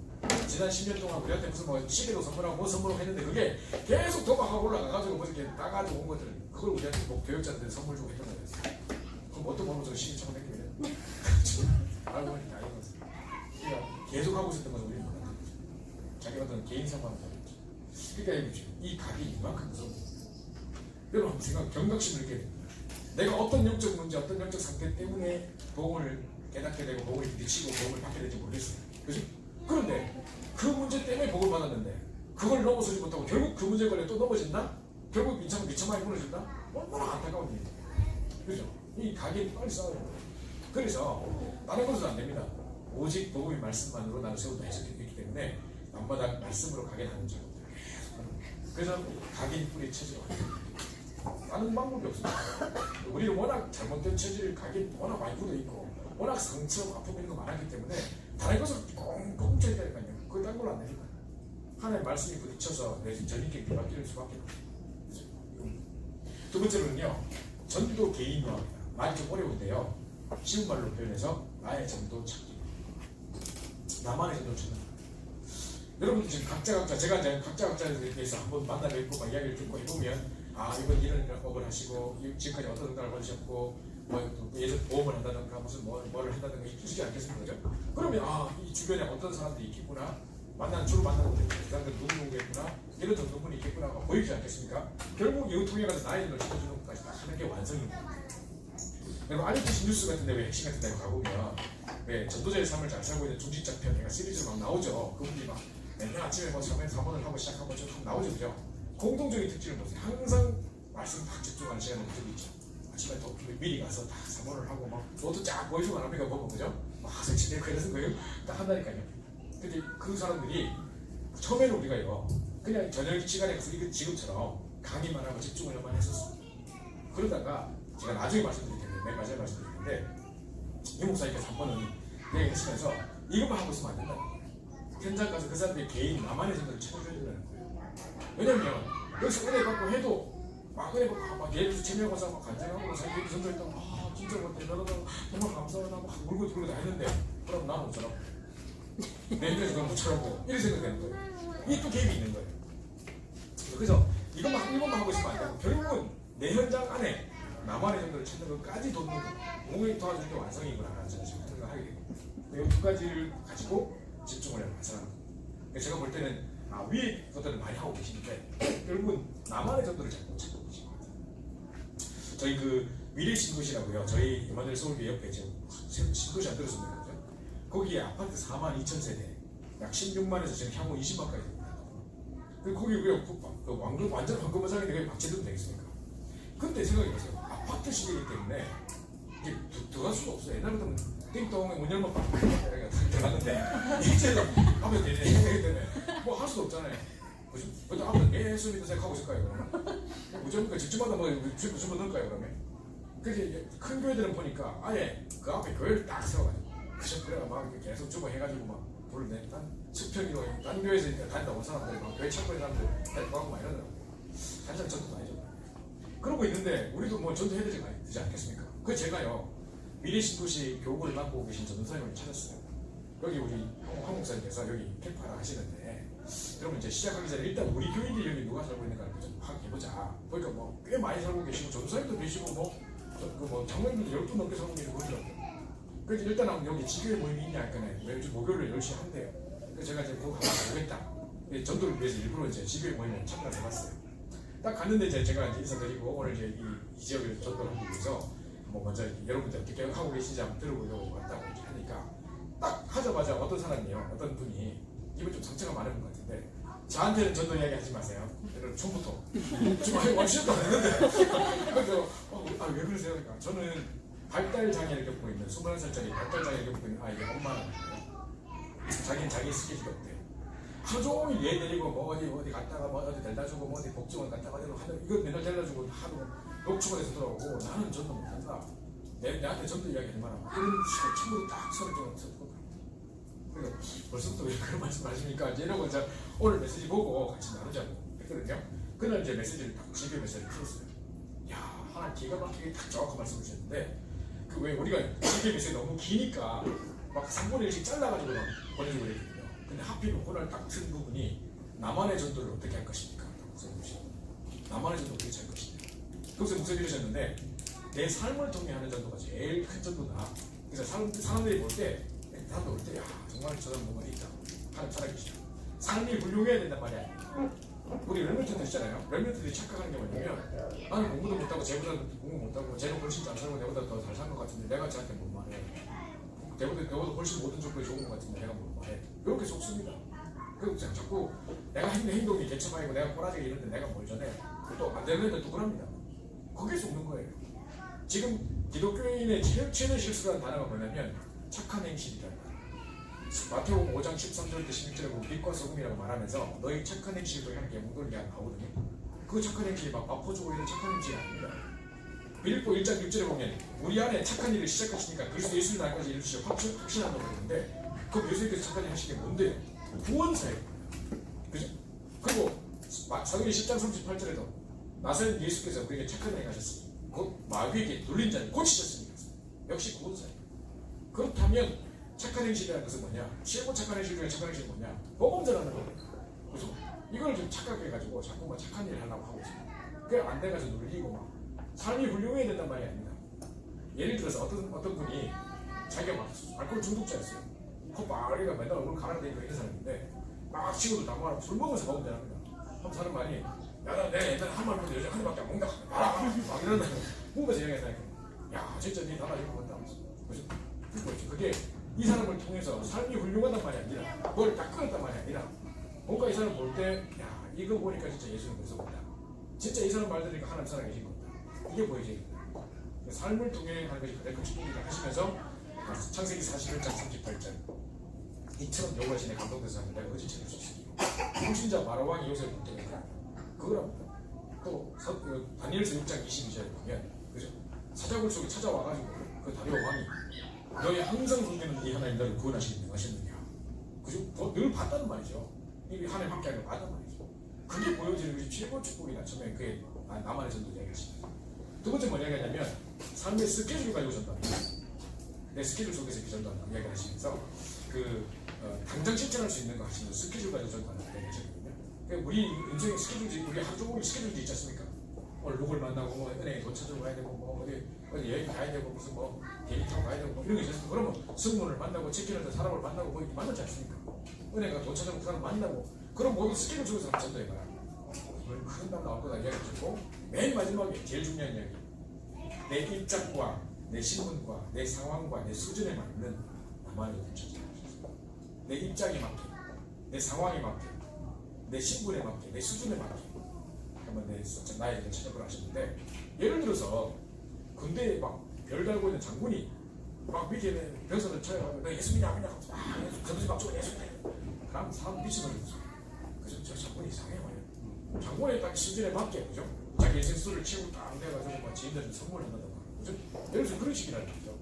지난 10년 동안 우리한테 무슨 뭐 시계도 선물하고 뭐 선물하고 했는데 그게 계속 도박하고 올라가가지고 뭐 이렇게 따가지고 온 것들 그걸 우리한테 뭐 교육자한테 선물 주고 했던 거였어요. 그럼 어떤 번호 저 시계 처음 했길래 알고 보니까 아닌 거였어요. 그러니까 계속 하고 있었던 것을 우리는 몰랐던 거죠. 자기 어떤 개인 상관은 다르죠. 그러니까 이 각이 이만큼 무서운 거예요. 여러분 한번 생각, 경각심을 느껴야 됩니다. 내가 어떤 영적 문제, 어떤 영적 상태 때문에 복음을 깨닫게 되고 복음을 미치고 복음을 받게 될지 모르겠어요. 그죠? 그런데 그 문제 때문에 복을 받았는데 그걸 넘어서지 못하고 결국 그 문제 걸려 또 넘어진다? 결국 미쳐만이 무너진다? 얼마나 안타까운 일이에요. 그죠? 이 각이 빨리 싸워야 돼요. 그래서 다른 것은 안 됩니다. 오직 복음의 말씀만으로 나를 세운다 해석했기 때문에 남마다 말씀으로 각인하는 작업들 계속 하는 거예요. 그래서 각인 뿌리 체질을 다른 방법이 없습니다. 우리는 워낙 잘못된 체질, 각인 워낙 많이 묻어있고 워낙 상처, 아픔 이런 거 많았기 때문에 다른 것을 꽁꽁 쳐있다니까요. 그걸 딴 걸로 안 되니까요. 하나님의 말씀이 부딪혀서 내 전인격이 바뀔 수밖에 없어요. 두 번째로는요. 전도 개인화입니다. 말이 좀 어려운데요. 쉬운 말로 표현해서 나의 전도 찾기. 나만의 전도 찾는 거예요. 여러분들 지금 제가 각자에 대해서 한번 만나 뵙고 막 이야기를 듣고 해보면 아 이번 이런 업을 하시고 지금까지 어떤 응답을 받으셨고 뭐 예전 보험을 한다든가 무슨 뭐를 한다든가 있으시지 않겠습니까? 그죠? 그러면 아 이 주변에 어떤 사람들이 있겠구나 주로 만나는 분들 그 사람들 누구겠구나 이런 정도분이 있겠구나가 보이지 않겠습니까? 결국 이거 통해 가서 나의 일을 지켜주는 것까지 다 하는 게 완성입니다. 여러분 RTC 뉴스 같은 데 왜 핵심 같은 데 가보면 왜 전도자의 삶을 잘 살고 있는 중직자 편 내가 시리즈로 막 나오죠. 그분들이 막 맨날 아침에 뭐 3번을 하고 시작하고 좀 나오죠. 그죠? 공통적인 특징을 보세요. 항상 말씀 딱 집중하는 시간을 가지고 있죠. 아침에 또 미리 가서 딱 사본을 하고 막 노트 쫙 보여주고 안 합니까? 보고 그죠? 막 설치되고 이러는 거예요. 딱 한다니까요. 근데 그 사람들이 처음에는 우리가요 그냥 저녁 시간에 가서 이거 지금처럼 강의만 하고 집중을만 했었어요. 그러다가 제가 나중에 말씀드릴 텐데 맨 마지막에 말씀드릴 텐데 이 목사님께서 한 번은 얘기하시면서 이것만 하고 있으면 안 된다는 거예요. 현장 가서 그 사람들이 개인 나만의 정도를 찾아줘야 된다는 거예요. 왜냐면 여기서 은혜 받고 해도 막 은혜 받고 막 예를 들어서 체면고사 막 간증하고 자기 전도했다고 진짜 뭐 대단하다고 정말 감사하다 막 울고 들고 다 했는데 그럼 나는 없잖아. 내 인생에서 그냥 묻혀라고 이렇게 생각되는 거예요. 이게 또 개입이 있는 거예요. 그래서 이것만 하고 있으면 안 되고 결국은 내 현장 안에 나만의 정도를 찾는 것까지 돕는 거 공을 도와주는 게 완성이구나 저는 지금 생각하게 되고 이 두 가지를 가지고 집중을 해서 완성하는 거예요. 제가 볼 때는 위에 것들을 많이 하고 계시는데 결국은 나만의 정도를 잘 못 찾고 계신 것 같아요. 저희 그 미래 신도시라고요. 저희 이만들 서울대 옆에 지금 신도시 안 들었습니까? 거기에 아파트 42,000세대 약 16만에서 지금 향후 20만까지 됩니다. 거기 왜 왕금 완전 황금을 사는데 왜 박제도 되겠습니까? 근데 생각해보세요. 아파트 시대이기 때문에 이게 들어갈 수가 없어요. 옛날부터는 띵동에 문 열면 빡 들어갔는데 이제는 하면 되기 때문에 뭐 할 수도 없잖아요. 그래도 아무튼 예수 믿어 생각하고 있을까요? 그러면 무조건 집집마다 뭐 주문 넣을까요? 그러면 그래서 큰 교회들은 보니까 아예 그 앞에 교회를 딱 세워가지고 그저 그래가 막 계속 주고 해가지고 막 불을 냈단 수평이로 딴 교회에서 다닌다 온 사람들 막 교회 창고에 사람들 데리고 가고 막 이러더라고요. 한참 전도도 아니죠. 그러고 있는데 우리도 뭐 전도해야 되지 않겠습니까? 그 제가요 미래신도시 교구를 맡고 계신 전도사님을 찾았어요. 여기 우리 황 목사님께서 여기 캠프하라 하시는데 그러면 이제 시작하기 전에 일단 우리 교인들이 여기 누가 살고 있는가 좀 파악해보자. 보니까 뭐 꽤 많이 살고 계시고 전도사님도 계시고 뭐 장로님도 10분 넘게 살고 계시고 그러더라고요. 그래서 일단 여기 지교회 모임이 있냐 할거네 매주 목요일을 10시에 한대요. 그래서 제가 이제 그거 한번 가보겠다. 전도를 위해서 일부러 이제 지교회 모임에 참가를 해봤어요. 딱 갔는데 제가 이제 인사드리고 오늘 이제 이 지역을 전도를 하기 위해서 뭐 먼저 여러분들 어떻게 하고 계신지 한번 들어보려고 왔다고 이렇게 하니까 딱 하자마자 어떤 사람이요, 어떤 분이 입에 좀 상처가 많은 분 같은데 저한테는 전도 이야기 하지 마세요. 여러분 처음부터 지금 아예 완전도 안 했는데 그래서 왜 그러세요? 그러니까 저는 발달 장애를 겪고 있는 21살짜리 발달 장애를 겪고 있는 아이의 엄마는 자기는 자기 스케줄이 없대요. 하루 종일 얘 데리고 뭐 어디 갔다가 뭐 어디 데려다 주고 뭐 어디 복지원 갔다가 하는 이거 맨날 데려다 주고 하루 녹초원에서 돌아오고 나는 전도 못한다. 내한테 전도 이야기하지 마라. 이런 식으로 친구들 딱 서로 좀 듣고 그러니까 벌써부터 왜 그런 말씀 하십니까? 이러고 이제 오늘 메시지 보고 같이 나누자고 했거든요. 그날 이제 메시지를 딱 지교 메시지를 풀었어요. 야 하나 기가 막히게 딱 정확한 말씀을 주셨는데 그 왜 우리가 지교 메시지 너무 기니까 막 3분의 1씩 잘라가지고 보내주고 그랬거든요. 근데 하필 그날 딱 튼 부분이 나만의 전도를 어떻게 할 것입니까? 나만의 전도 어떻게 할 것입니까? 거기서 목사님 이러셨는데 내 삶을 통해 하는 전도가 제일 큰 전도다. 그래서 사람들이 볼 때 야 정말 저런 뭔가 있다. 하나님 살아계시다. 삶이 훌륭해야 된단 말이야. 우리 렘넌트들 있잖아요. 렘넌트들이 착각하는 게 뭐냐면 나는 공부도 못하고 쟤보다 공부 못하고 쟤는 훨씬 잘 살고 내보다 더 잘 산 것 같은데 내가 쟤한테 뭔 말해. 내보다 훨씬 모든 조건이 좋은 것 같은데 내가 뭔 말해. 이렇게 속습니다. 그리고 자꾸 내가 하는 행동이 개처방이고 내가 꼬라지게 이런데 내가 뭘 전해. 또 안 되는 애들 누구랍니다. 거기에 속는 거예요. 지금 기독교인의 최대 실수라는 단어가 뭐냐면 착한 행실이라는 거예요. 마태복음 5장 13절부터 16절에 보면 빛과 소금이라고 말하면서 너희 착한 행실을 하는 게 몽돌게 나오거든요. 그 착한 행실이 막 바꿔주고 이런 착한 행실이 아닙니다. 빌립보 1장 6절에 보면 우리 안에 착한 일을 시작하시니까 그리스도 예수님 날까지 이루시고 확신한다고 그러는데 그럼 예수님께서 착한 일 하시는 게 뭔데요? 구원사예요. 그죠? 그리고 사도행전 10장 38절에도 나사렛 예수께서 그에게 착한 일을 하셨으니 곧 마귀에게 눌린 자를 고치셨으니 역시 구원사예요. 그렇다면 착한 행실이라는 것은 뭐냐? 최고 착한 행실 중에 착한 행실이 뭐냐? 복음 전하는 거예요. 그래서 이걸 좀 착각해가지고 자꾸만 착한 일을 하려고 하고 있어요. 그게 안 돼가지고 눌리고 막 삶이 훌륭해야 된단 말이 아닙니다. 예를 들어서 어떤 분이 자기가 막 알코올 중독자였어요. 콧바리가 맨날 얼굴 가라앉아있고 이런 사람인데 막 친구들 남아라 술 먹으면서 먹으면 되랍니다. 한번 사는 말이 야 내가 옛날에 한 말 먹는데 요즘 한 입밖에 안 먹는다. 막 이런다. 먹으면서 얘기한다니까. 야 진짜 니 달라진 것 같다. 그렇죠. 그게 이 사람을 통해서 삶이 훌륭하단 말이 아니라 뭘 딱 끊었단 말이 아니라 뭔가 이 사람 볼 때 야 이거 보니까 진짜 예수님 무섭다. 진짜 이 사람 말 들으니까 하나님 살아계신 거다. 이게 보여지는 거예요. 삶을 통해 하는 것이 가장 큰 축복이다 하시면서 창세기 41장 38절 이처럼 여호와 신의 감동돼서 하는데 내가 어찌 책을 썼으니 불신자 바로왕이 요셉을 때니까 그거랍니다. 또 다니엘서 6장 22절에 보면 그죠? 사자굴 속에 찾아와가지고 그 다리오 왕이 너희 항상 섬기는 네 하나님 너를 구원하시기 명하셨느냐 그죠? 늘 봤다는 말이죠. 이게 하나님 함께 하는 걸 봤단 말이죠. 그게 보여지는 것이 최고 축복이다. 처음에 그게 나만의 전도 이야기하십니다. 두 번째 뭐냐 하냐면 삶의 스케줄을 가지고 전도합니다. 내 스케줄 속에서 이렇게 전도한다 이야기를 하시면서 당장 실천할 수 있는 거 하시면서 스케줄 가지고 전도한다 이야기하시거든요. 그러니까 우리 인생의 스케줄이 우리 하루 종일 스케줄이 있지 않습니까? 오늘 누굴 만나고 뭐 은행에 돈 찾으러 가야 되고 뭐 어디 여행 가야 되고 무슨 뭐 비행기 타고 가야 되고 뭐 이런 게 있었으면 그러면 승무원을 만나고 체크인할 때 사람을 만나고 뭐 이렇게 만나지 않습니까? 은행에 돈 찾으러 그 사람 만나고 그럼 뭐 스케줄 속에서 전도해봐요. 큰 날 나올 거다 이야기해주고 맨 마지막에 제일 중요한 이야기 내 입장과 내 신분과 내 상황과 내 수준에 맞는 나만의 전도를 하셨습니다. 내 입장에 맞게 내 상황에 맞게 내 신분에 맞게 내 수준에 맞게 한번 나의 체력을 하셨는데 예를 들어서 군대에 막 별 달고 있는 장군이 막 밑에 병사들 쳐요. 너 예수 믿냐 안 믿냐 하면서 전투지 막 쪼고 예수 믿냐 그럼 사람 미친놈이 있어. 그래서 저 장군이 이상해 말이에요. 장군의 딱 신분에 맞게 그죠? 자기 인생 수를 치고 딱 돼가지고 막 지인들한테 선물을 한다고 그죠? 예를 들어서 그런 식이라는 거죠.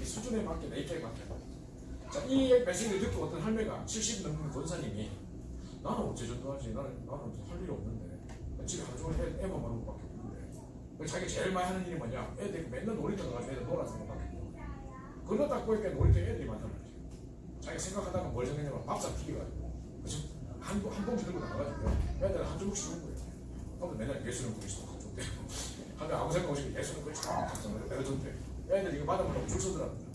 이 수준에 맞게 내 입장에 맞게 자, 이 메시지를 듣고 어떤 할매가 70 넘는 권사님이 나는 어째 전도하지? 나는 할 일이 없는데 집에 하루 종일 애만 먹는 것밖에 없는데 자기 제일 많이 하는 일이 뭐냐? 애들이 맨날 놀이터 가가지고 애들 놀아서 것밖에 없는 거야. 그러다 딱 보니까 놀이터에 애들이 많단 말이지. 자기가 생각하다가 뭘 생각하냐면 밥상 튀겨가지고 그치? 한 봉지 들고 나가가지고 애들 한 조각씩 주는 거예요. 아무튼 맨날 예수는 그리스도 가족대 하면 아무 생각 없이 예수는 그리스도 가족대 애들한테 애들 이거 받아보려고 줄 서더랍니다.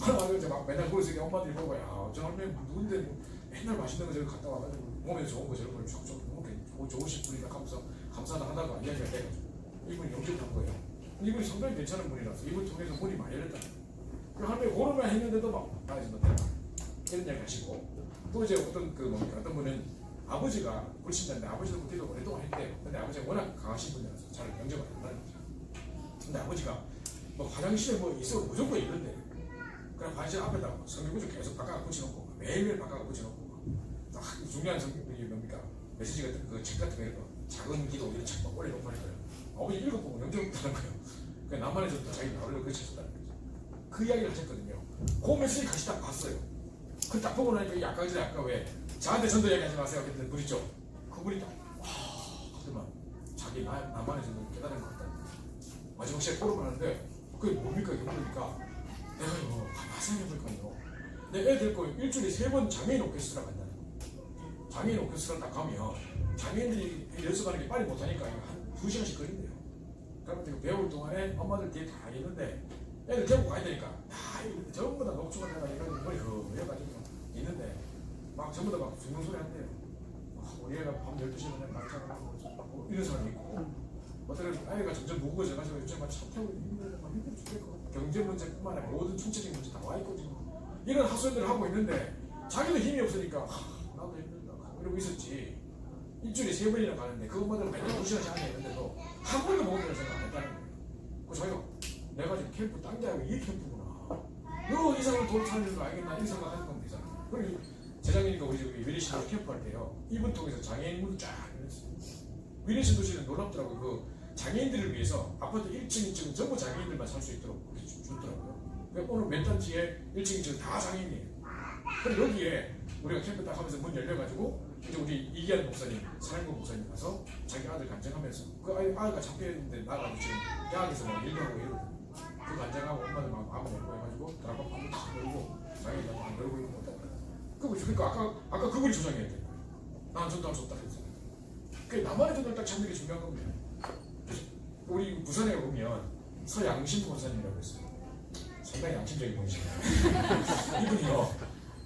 받아가지고 이제 막 맨날 그러니까 엄마들이 보고 야 저 할머니 누군데 뭐 맨날 맛있는 거 저기 갔다 와가지고 몸에 좋은 거 저런 걸 쫙쫙 좋은 식품이다 하면서 감사하다 하다가 이야기가 돼가지고 이분이 영접을 한 거예요. 이분이 상당히 괜찮은 분이라서 이분 통해서 문이 많이 열렸다. 그 할머니 고르면 했는데도 막 나에서 못해라 이런 이야기 하시고 또 이제 어떤 어떤 분은 아버지가 불신자인데 아버지도 기도 오랫동안 했대요. 근데 아버지가 워낙 강하신 분이라서 잘 영접을 안 한다는 거죠. 근데 아버지가 뭐 화장실에 뭐 있어도 무조건 있는데 그냥 화장실 앞에다 성경구절 계속 바꿔가 붙여놓고 매일매일 바꿔가 붙여놓고 딱 중요한 성경이 뭡니까? 메시지 같은 그 책 같은 거 이런 거 작은 기도 이런 책막 올려놓고 하니까요. 아버지 읽어보고 영접 못하는 거예요. 그냥 나만의 전도 자기 나오려고 그렇게 하셨다는 거죠. 그 이야기를 하셨거든요. 그 메시지 같이 딱 봤어요. 그 딱 보고 나니까 아까 전에 아까 왜 저한테 전도 이야기 하지 마세요 했던 분 있죠? 그분이 딱 하더만 자기 나만의 전도를 깨달은 것 같다는 거죠. 마지막 시간에 토론을 하는데 그게 뭡니까 이게 뭡니까? 내가요 가만히 생각해볼까요? 내 애 데리고 일주일에 3번 장애인 오케스트라 간다는 거예요. 장애인 오케스트라 딱 가면 장애인들이 연습하는 게 빨리 못하니까 한 2시간씩 걸린대요. 그러면 배울 동안에 엄마들 뒤에 다 있는데 애들 데리고 가야 되니까 다 전부 다 녹초가 돼가지고 머리 흐려가지고 있는데 막 전부 다 막 죽는 소리 한대요. 우리 애가 밤 12시에 그냥 막자고 이런 사람이 있고 어떤 아이가 점점 무거워져가지고 요즘 막 차 타고 힘들어 죽겠고 경제 문제뿐만 아니라 모든 총체적인 문제 다 와있고 지금 이런 하소연들을 하고 있는데 자기도 힘이 없으니까 나도 힘들다 이러고 있었지. 일주일에 3번이나 가는데 그 엄마들은 맨날 2시간씩 하게 했는데도 한 번도 먹어보는 생각 안 했다는 거예요. 그래서 자기가 내가 지금 캠프 딴 게 아니고 이 캠프구나. 너 이상을 돈 찾는 거 알겠나? 이 생각 하는 건 되잖아. 그리고 재작년이니까 우리 위리신 도시 캠프 할 때요. 이분 통해서 장애인분을 쫙 열었어요. 위리신 도시는 놀랍더라고요. 그 장애인들을 위해서 아파트 1층, 2층은 전부 장애인들만 살 수 있도록 주더라고요. 그러니까 오늘 몇 단지에 1층, 2층 다 장애인이에요. 그리고 여기에 우리가 캠프 딱 하면서 문 열려가지고 이제 우리 이기한 목사님, 사랑구 목사님 가서 자기 아들 간증하면서 그 아이가 잡혀있는데 나가서 지금 대학에서 막 일도 하고 이러고 그 간증하고 엄마들 막 마음 열고 해가지고 드라마 한번 탁 열고 자기가 막 열고 이러고 그러니까 아까 그분이 조장해야 돼. 난 전도 안 줬다 했어. 그 나만의 전도를 딱 찾는 게 중요한 겁니다. 우리 부산에 보면 서양신 권사님이라고 있어요. 상당히 양심적인 분이시네요. 이분이요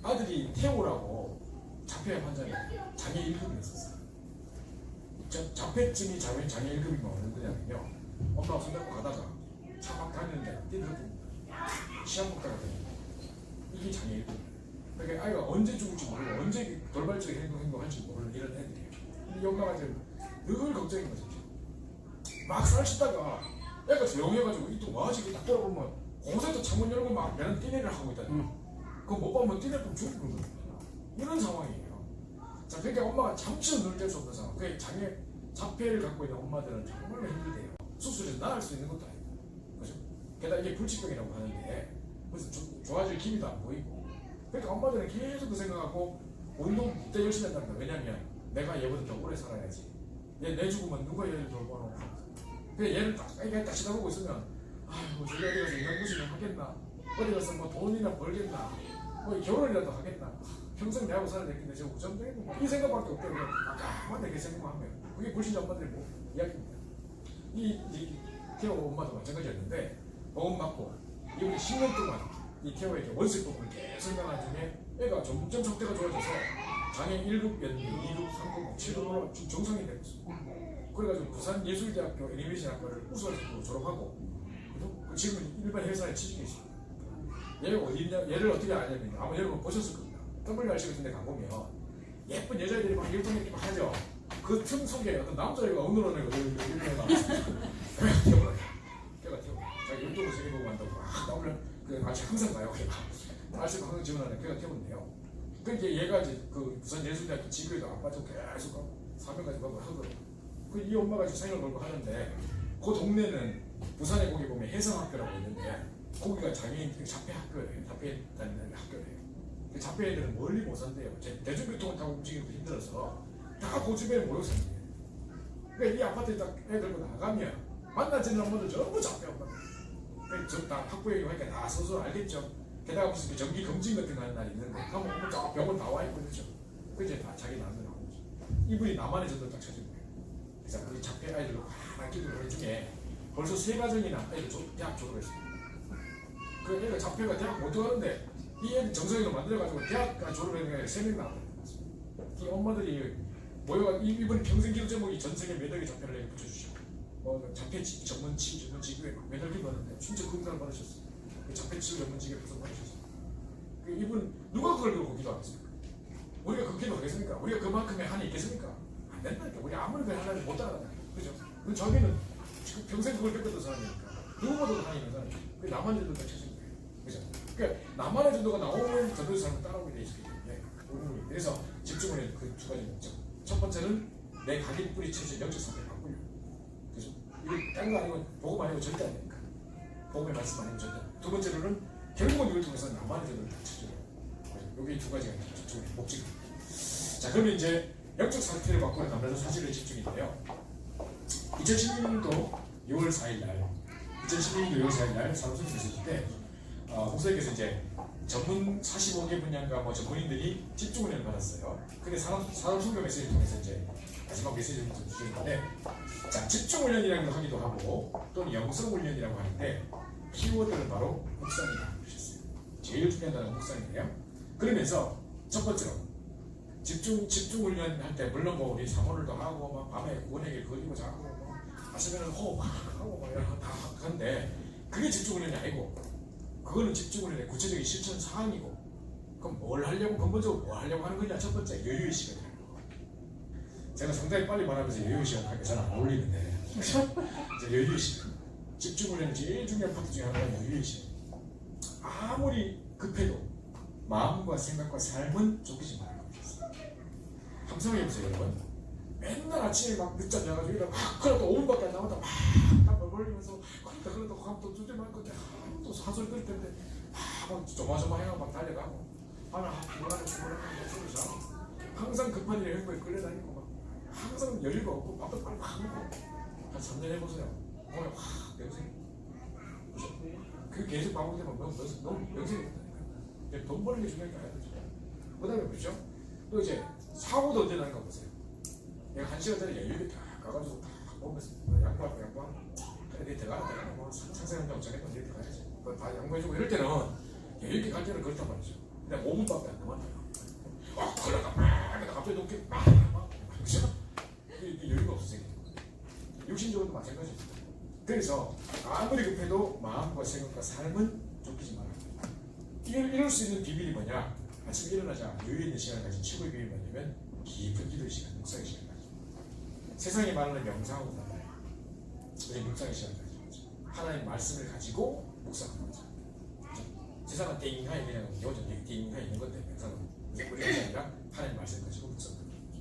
아들이 태호라고 자폐 환자에 장애 1급을 했었어요. 자폐증이 장애 1급이면 어느 거냐면요 엄마가 손잡고 가다가 차 막 다니는데 뛰들고 시합 먹다가 되는 이게 장애 1급이에요. 그러니까 아이가 언제 죽을지 모르고 언제 돌발적인 행동할지 모르는 이런 애들이에요. 근데 엄마가 지금 늘 걱정인 거죠. 막 살 씻다가 애가 조용해가지고 이또 뭐하지? 딱 돌아보면 공사도 창문 열고 막 배는 뛰내리를 하고 있다니. 그거 못 보면 뛰내리면 죽는 거예요. 이런 상황이에요. 자, 그러니까 엄마가 잠시도 눈을 뗄 수 없는 상황. 그 장애 자폐를 갖고 있는 엄마들은 정말로 힘들대요. 수술에서 나을 수 있는 것도 아니고, 그죠? 게다가 이게 불치병이라고 하는데 그래서 좋아질 기미도 안 보이고. 그러니까 엄마들은 계속 그 생각하고 운동 그때 열심히 한다는 거야. 왜냐면 내가 얘보다 더 오래 살아야지. 내 죽으면 누가 얘를 돌보노? 그래 얘를 딱 쳐다보고 있으면 아이고 저기 어디 가서 인간구실을 하겠나? 어디 가서 뭐 돈이나 벌겠나? 뭐 결혼이라도 하겠나? 평생 내하고 살아야 되겠는데 저 우정적인 이 생각밖에 없대요. 그냥 가만히 그 생각만 하면 그게 불신자 엄마들의 뭐 이야기입니다. 이 태호 엄마도 마찬가지였는데 보험 받고 이분이 10년 동안 이 태호에게 원술법을 계속 나간 중에 애가 점점 상태가 좋아져서 장애 1급, 2급, 3급, 7급으로 정상이 되고 있어요. 그래가지고 부산예술대학교 애니메이션학과를 우수학생으로 졸업하고 그 지금은 일반 회사에 취직해 있습니다. 얘가 어디 있냐? 얘를 어떻게 아냐면 아마 여러분 보셨을 겁니다. WRC 같은 데 가보면 예쁜 여자애들이 막 일동이렇게 막 하죠. 그 틈 속에 어떤 남자애가 어느러는 거 이렇게 나왔어요. 걔가 태워버려요. 걔가 태워. 자기 일동을 세계 보고 간다고 막 나오면 그 아직 항상 가요. 걔가 아직 항상 지원하는 걔가 태웠네요. 그러니까 얘가 이제 그 부산예술대학교 지구에도 안 빠지고 계속 가고 3년까지 가고 하더라고요. 이 엄마가 지금 생을 걸고 하는데 그 동네는 부산에 거기 보면 해성학교라고 있는데 거기가 장애인 자폐 학교예요. 자폐 다니는 학교예요. 그 자폐 애들은 멀리 못 산대요. 대중교통을 타고 움직이기도 힘들어서 다 그 주변에 모여 산대요. 그러니까 이 아파트에 딱 애들 나가면 만나지는 엄마들 전부 자폐 엄마들. 그러니까 다 학부 얘기하니까 다 서서 알겠죠. 게다가 무슨 그 정기 검진 같은 거 하는 날이 있는데 가면 엄마 다 병원 나와 있고 그렇죠. 그 이제 다 자기 남들 나오는 거죠. 이분이 나만의 전도 딱 찾은 거예요. 그래서 우리 자폐 아이들로 막 끼는 중에 벌써 3가정이나 아이들 대학 졸업했습니다. 그 애가 자폐가 대학 못 들어가는데 이 애들 정상으로 만들어가지고 대학 졸업했는 게 3명 나왔어요. 이 엄마들이 모여가 이분이 평생 기록 제목이 전생에 몇 억의 자폐를 내게 붙여주시고 자폐 전문 직업에 몇 억이 받았는데 진짜 금상을 받으셨어요. 그 자폐 치료 전문 직업에 부상 받으셨어요. 그 이분 누가 그걸 들고 기도하겠습니까? 우리가 그 기도하겠습니까? 우리가 그만큼의 한이 있겠습니까? 안 된다니까. 우리 아무리 그 하나를 못 따라간다. 그죠? 그 자기는 지금 평생 그걸 뺏겼던 사람이니까 누구보다도 한이 있는 사람이죠. 그 나만의 전도가 찾은 거예요. 그죠? 그러니까 나만의 전도가 나오면 전도의 사람을 따라오게 돼 있기 때문에 그래서 집중을 해야 그 2가지 목적. 첫 번째는 내 각인 뿌리쳐진 영적 상태를 바꾸려. 그죠? 이거 딴 거 아니고 복음 아니고 절대 안 되니까. 복음의 말씀 아니고 절대. 두 번째로는 결국은 이걸 통해서 나만의 전도를 다 찾으려. 여기 2가지가 집중의 목적입니다. 자, 그러면 이제 영적 상태를 바꾸는 남자들 사실에 집중인데요. 2016년도 6월 4일 날, 2016년도 6월 4일 날 사무소에 있을 때, 목사님께서 이제 전문 45개 분야가 뭐 전문인들이 집중 훈련을 받았어요. 근데 산업총교 메시지를 통해서 이제 마지막 메시지를 좀 주셨는데, 자, 집중 훈련이라고 하기도 하고, 또는 영성 훈련이라고 하는데, 키워드는 바로 묵상이다. 그러셨어요. 제일 중요한 단어는 묵상이에요. 그러면서 첫 번째로, 집중 훈련 할 때 물론 뭐 우리 사모를도 하고 막 밤에 구원에게 그리고 자고 뭐 아시면 호흡 막 하고 막 이런 거 다 하는데 그게 집중 훈련이 아니고 그거는 집중 훈련의 구체적인 실천 사항이고 그럼 뭘 하려고 근본적으로 뭘 하려고 하는 거냐 첫 번째 여유의 시간이라는 거. 제가 상당히 빨리 말하면서 여유의 시간 하기가 잘 안 어울리는데 이제 여유의 시간 집중 훈련의 제일 중요한 파트 중에 하나가 여유의 시간. 아무리 급해도 마음과 생각과 삶은 쫓기지 말아요. 항상 해보세요 여러분. 맨날 아침에 막 늦잠 자가지고 이러고 그래도 5분밖에 안 남았다 막 벌벌리면서 그러다 가면 또 두대 맞을 건데 또 사소리 들을 텐데 막 조마조마해가 막 달려가고 밤에 불안해 소리 자고 항상 급한 일에 행복에 끌려다니고 막 항상 여유가 없고 밥도 빨리 막 먹고 한 3년 해보세요. 몸에 확 명색이 그게 계속 반복되면 너무 명색이 된다니까. 돈 버는 게 중요한 게 아니야. 그 다음에 그렇죠? 또 이제 사고도 언제 나는가 보세요. 내가 1시간 전에 여유있게 딱 가가지고 딱 보면서 양보하고 그래 내 들어가라 뭐 상상한다고 정했던 데 들어가야지 그거 다 양보해주고 이럴 때는 여유있게 갈 때는 그렇단 말이죠. 근데 5분밖에 안 남았어요. 그러다 막 갑자기 높게 막 그죠? 이게 여유가 없어 생기는 거예요. 육신적으로도 마찬가지입니다. 그래서 아무리 급해도 마음과 생각과 삶은 쫓기지 말아야 합니다. 이럴 수 있는 비밀이 뭐냐? 아침에 일어나자 여유 있는 시간을 가진 최고의 비밀이 뭐냐면 깊은 기도의 시간, 묵상의 시간 가지고 세상이 말하는 명상하고 달라요. 우리 묵상의 시간 가지고 하나님 말씀을 가지고 묵상하는 거죠. 세상은 띵하에 그냥 요즘 띵하에 있는 건데 명상은 우리 것이 아니라 하나님 말씀을 가지고 묵상하는 거죠.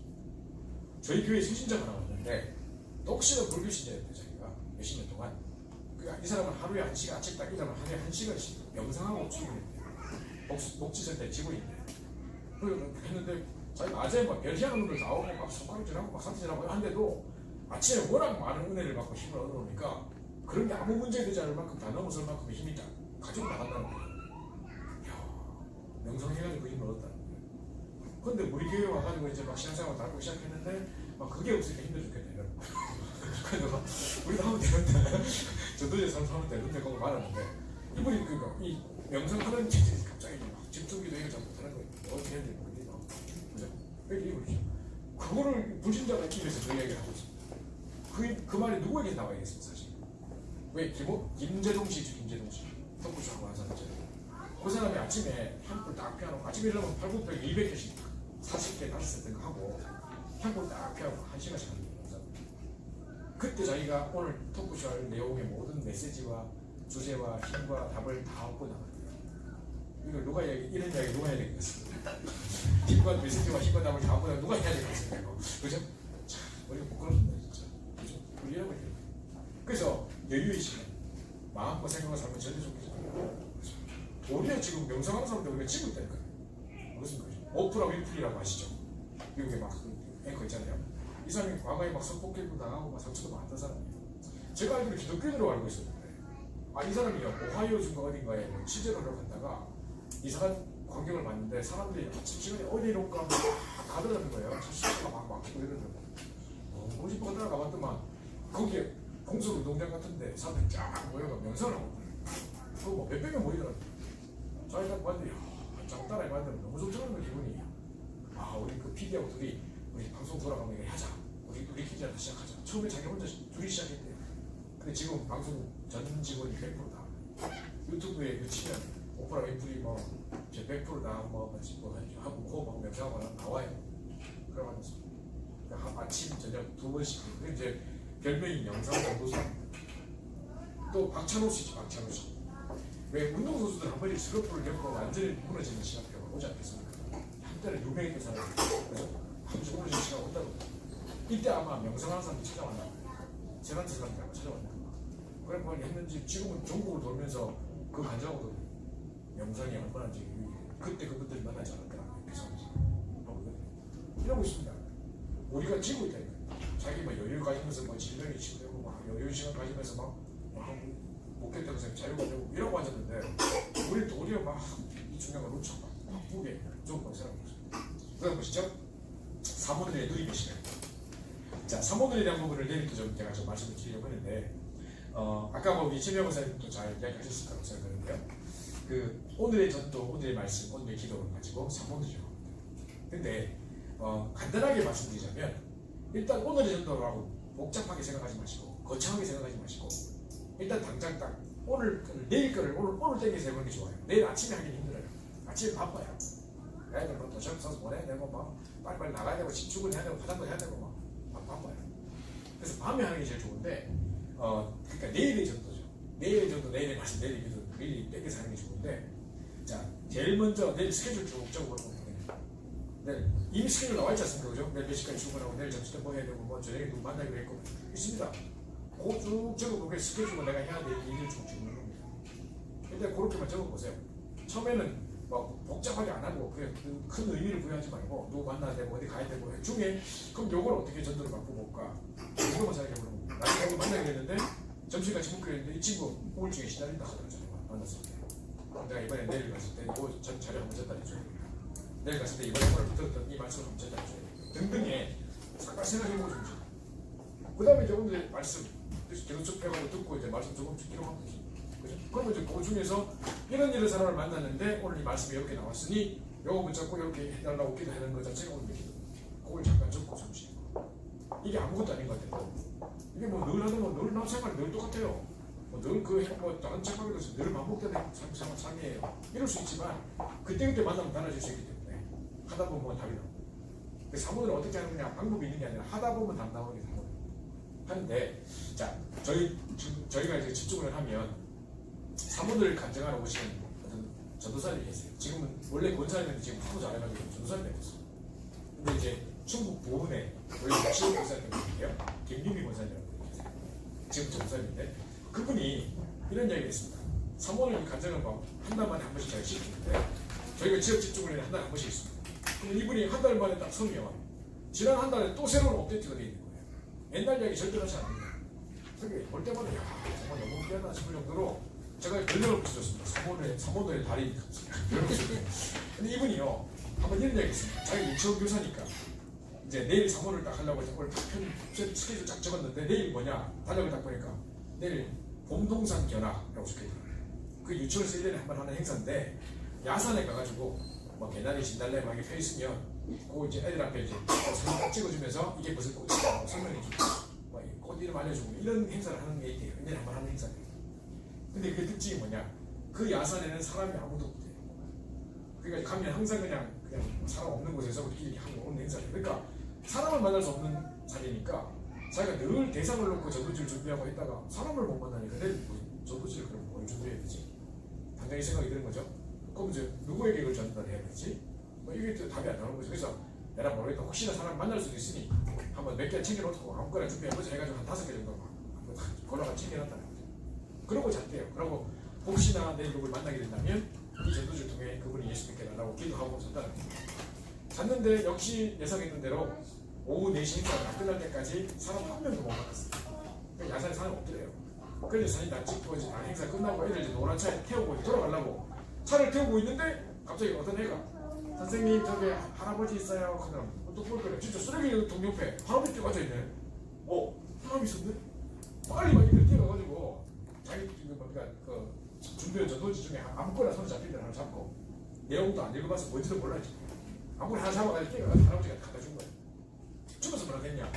저희 교회 수신자가 나왔는데 독실한 불교 신자였대요. 자기가 몇십 년 동안. 이 사람은 하루에 1시간, 아침 딱 일어나면 하루에 1시간씩 명상하고 출근했대요. 복지센터 직원인데. 했는데 자기가 아재 막 별희한 눈을 나오고 막 손가락질하고 막 상태질하고 한데도 아침에 워낙 많은 은혜를 받고 힘을 얻어놓으니까 그런 게 아무 문제 되지 않을 만큼 다 넘어설 만큼의 힘이 딱 가지고 나간다는 거예요. 이야, 명상해가지고 그 힘을 얻었다는 거예요. 근데 우리 교회 와가지고 이제 막 신앙생활 다루고 시작했는데 막 그게 없으니까 힘들어 죽겠다 이런 거예요. 그래서 막 우리도 하면 되는데 저도 이제 하면 되는데 그거 말하는데 이분이 그니까 이 명상하는 체질이 갑자기 막 집중기도 이거 잘 못하는 거예요. 어떻게 해야 되는지 모르겠어. 그죠? 왜 이러죠? 그거를 불신자가 입에서 그 이야기를 하고 있습니다. 그 말이 누구에게 나와야겠습니까 사실? 왜 김재동 씨죠. 김재동 씨 턱구쇼하고 한 사람이죠. 그 사람이 아침에 향불 딱 피워놓고 아침에 일어나면 800, 200개씩 40개, 50개 하고 향불 딱 피워놓고 1시간씩 하는 거예요. 그때 자기가 오늘 토크쇼 할 내용의 모든 메시지와 주제와 힘과 답을 다 얻고 나가요. 이걸 누가 이런 이야기 누가 해야 되겠습니까? 힘과 메시지와 힘과 답을 다 얻고 나가 누가 해야 되겠습니까? 그죠? 참, 우리가 부끄럽습니다 진짜. 그죠? 우리 이러고 있는 거예요. 그래서 여유의 시간, 마음과 생각을 살면 절대 좋겠죠. 오히려 지금 명상하는 사람들 우리가 지고 있다니까요. 무슨 거죠? 오프라 윈프리라고 아시죠? 미국에 막 앵커 있잖아요. 이 사람이 과거에 막 성폭행도 당하고 막 상처도 많았던 사람이에요. 제가 알기로 기독교인으로 알고 있었는데 이 사람이요 오하이오 중가 어딘가에 취재를 하러 갔다가 이상한 광경을 봤는데 사람들이 아침 시간에 어디로 가면 막 가더라는 거예요. 시간가 막 막히고 이러더라고요. 너무 싶어 하다가 가봤더만 거기에 공설운동장 같은데 사람들이 쫙 모여가 명상을 하고 그거 뭐 몇백 명 모이더라고요. 자기가 봤는데 쫙 따라 해봤는데 너무 좋더라는 거 기분이. 우리 그 PD하고 둘이 우리 방송 돌아가면 이거 하자. 우리 PD한테 시작하자. 처음에 자기 혼자 둘이 시작했대요. 근데 지금 방송 전 직원이 100%다. 유튜브에 그 치면 오프라 윈프리 뭐 100%다 뭐 하고 호흡하고 명상하고 나와요. 그래가지고 아침 저녁 2번씩. 그게 이제 별명이 영상 전도사. 또 박찬호 씨지 박찬호 씨. 왜 운동선수들 한 번씩 스로프를 겪고 완전히 무너지는 시간표가 오지 않겠습니까? 한때는 유명했던 사람이 그래서 한 번씩 무너지는 시간이 온다고. 이때 아마 명상하는 사람들이 찾아왔나 세간트 사람들이 아마 찾아왔나 그래 뭐 했는지 지금은 전국을 돌면서 그 간증하고 명상이 얼마나 이제 그때 그분들이 만나지 않았더라 이러고 있습니다. 우리가 지고 있다니까. 자기 뭐 여유 가지면서 뭐 질병이 치료되고 막 여유 시간 가지면서 막 목격되고 자유가 되고 이러고 앉았는데 우리 도리어 막 이 중요한 걸 놓쳐 바쁘게 좋은 걸 생각하고 있습니다. 그다음 보시죠. 사모들의 누리기 시간. 자, 사모들에 대한 부분을 내일도 좀 제가 좀 말씀을 드리려고 했는데 아까 뭐 이진명 목사님도 잘 이야기하셨을 거라고 생각하는데요. 그 오늘의 전도, 오늘의 말씀, 오늘의 기도를 가지고 사모들이라고 합니다. 근데 간단하게 말씀드리자면 일단 오늘의 전도라고 복잡하게 생각하지 마시고 거창하게 생각하지 마시고 일단 당장 딱 내일 거를 오늘 땡겨서 해보는 게 좋아요. 내일 아침에 하기 힘들어요. 아침에 바빠요. 애들 뭐 도시락 싸서 보내야 되고 막 빨리빨리 나가야 되고 출근해야 되고 화장도 해야 되고 막 바빠요. 그래서 밤에 하는 게 제일 좋은데 그러니까 내일의 전도죠. 내일의 전도, 내일의 말씀, 내일의 기도 미리 땡겨서 하는 게 좋은데 자 제일 먼저 내일 스케줄 쭉 적어보는 거예요. 내일 이미 스케줄 나와 있지 않습니까? 그죠? 내일 몇 시까지 출근하고 내일 점심 때 뭐 해야 되고 뭐 저녁에 누구 만나기로 했고 있습니다. 그거 쭉 적어보면 스케줄로 내가 해야 될 일을 쭉 적는 겁니다. 일단 그렇게만 적어보세요. 처음에는 뭐 복잡하게 안 하고 그냥 큰 의미를 부여하지 말고 누구 만나야 되고 어디 가야 되고 중에 그럼 요걸 어떻게 전도를 바꿔볼까 이거만 생각해보는 겁니다. 나중에 누구 만나게 됐는데 점심같이 먹기로 했는데 이 친구 우울증에 시달린다 하더라고요. 만났을 때 내가 이번에 내일 갔을 때 이거 전 자료 한번 전달해줘야 됩니다. 내일 갔을 때 이번에 오늘 붙었던 이 말씀을 한번 전달해줘야 됩니다. 등등의 싹다 생각해보고 좀 그 다음에 이제 오늘 말씀 계속 접해가지고 듣고 이제 말씀 조금씩 기록하고 그죠? 그러면 이제 그 중에서 이런 사람을 만났는데 오늘 이 말씀이 이렇게 나왔으니 요거 붙잡고 이렇게 해달라고 기도하는 것 자체가 오늘 기도. 그걸 잠깐 적고 잠시. 이게 아무것도 아닌 것 같아요. 이게 뭐 늘 하는 거 늘 생활 늘 똑같아요. 늘 다른 책방에도 늘 반복되는 삶이에요. 이럴 수 있지만 그때그때 만나면 달라질 수 있기 때문에 하다 보면 답이 나옵니다. 사모들은 어떻게 하느냐 방법이 있는 게 아니라 하다 보면 답 나오는 게 사모들. 하는데, 자, 저희가 이제 집중을 하면 사모들 간증하러 오시는 어떤 전도사님이 계세요. 지금은 원래 권사님인데 지금 하도 잘해가지고 전도사님이 됐어요. 근데 이제 충북 보은에 원래 지역 권사님이에요. 김유미 권사님이라고 계세요. 지금 전도사님인데 그분이 이런 이야기를 했습니다. 사모를 간증을 한 달 만에 한 번씩 저희 시키는데 저희가 지역 집중을 한 달에 한 번씩 있습니다. 그럼 이분이 한 달 만에 딱 서면 지난 한 달에 또 새로운 업데이트가 되어 있는 거예요. 옛날 이야기 절대 하지 않는 거예요. 그게 볼 때마다 야 정말 너무 웃기다 싶을 정도로 제가 별명을 붙여줬습니다. 사모도의 달인. 근데 이분이요 한번 이런 이야기 했습니다. 자기 유치원 교사니까 이제 내일 사모를 딱 하려고 오늘 스케줄 쫙 적었는데 내일 뭐냐 달력을 딱 보니까 내일 봄동산 견학이라고 적혀있더라고요. 그 유치원에서 1년에 한 번 하는 행사인데 야산에 가가지고 뭐 개나리 진달래 막 이렇게 펴 있으면 그 이제 애들 앞에 이제 사진 딱 찍어주면서 이게 무슨 꽃이라고 설명해주고 꽃 이름 알려주고 이런 행사를 하는 게 있대요. 1년에 한 번 하는 행사예요. 근데 그 특징이 뭐냐? 그 야산에는 사람이 아무도 없대요. 그러니까 가면 항상 그냥 사람 없는 곳에서 우리끼리 하고 오는 행사예요. 그러니까 사람을 만날 수 없는 자리니까 자기가 늘 대상을 놓고 전도지를 준비하고 했다가 사람을 못 만나니까 내일 뭐 전도지를 그럼 뭘 준비해야 되지? 당장이 생각이 드는 거죠. 그럼 이제 누구에게 이걸 전달해야 되지? 뭐 이게 또 답이 안 나오는 거죠. 그래서 내가 모르겠다. 혹시나 사람 만날 수도 있으니 한번 몇 개 챙겨놓고 아무거나 준비해보자 해가지고 한 5개 정도 막 골라가 챙겨놨다는 거죠. 그러고 잤대요. 그러고 혹시나 내일 누굴 만나게 된다면 이 전도지를 통해 그분이 예수 믿게 달라고 기도하고 잤다는 거죠. 잤는데 역시 예상했던 대로 오후 4시 행사가 다 끝날 때까지 사람 한 명도 못 만났어요. 그러니까 야산에 사람이 없더래요. 그래서 사진 다 찍고 이제 행사 끝나고 애들 이제 노란 차에 태우고 이제 돌아가려고 차를 태우고 있는데 갑자기 어떤 애가 선생님 저기 할아버지 있어요. 그러더라고요. 또 볼 거예요. 진짜 쓰레기 통 옆에 할아버지 뛰어 앉아있네. 사람이 있었네? 빨리 막 이들 뛰어가가지고 자기 그 준비한 전도지 중에 아무거나 손에 잡힌 데를 하나 잡고 내용도 안 읽어봐서 뭔지도 몰라요. 아무거나 하나 잡아가지고 뛰어가서 할아버지가 갖다 준 거예요. 죽어서 뭐라 했냐?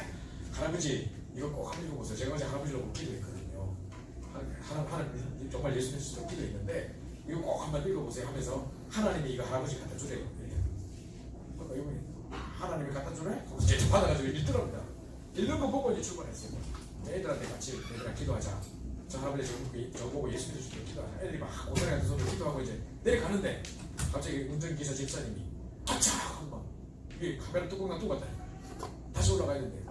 할아버지 이거 꼭 한번 읽어보세요. 제가 어제 할아버지로 못 기도했거든요. 하나님 정말 예수 믿으시고 기도했는데 이거 꼭 한번 읽어보세요 하면서 하나님이 이거 할아버지 갖다 주래요. 그러니까 이분이 하나님이 갖다 주래? 거기서 제일 받아가지고 읽더랍니다. 읽는 거 보고 이제 출발했어요. 애들한테 같이 애들아 기도하자. 저 할아버지 저거 보고 예수 믿으시고 기도하자. 애들이 막 고생하는 손으로 기도하고 이제 내려가는데 갑자기 운전기사 집사님이 아차! 한번 이게 카메라 뚜껑 뚜고 갔다. 다시 올라가야 된대.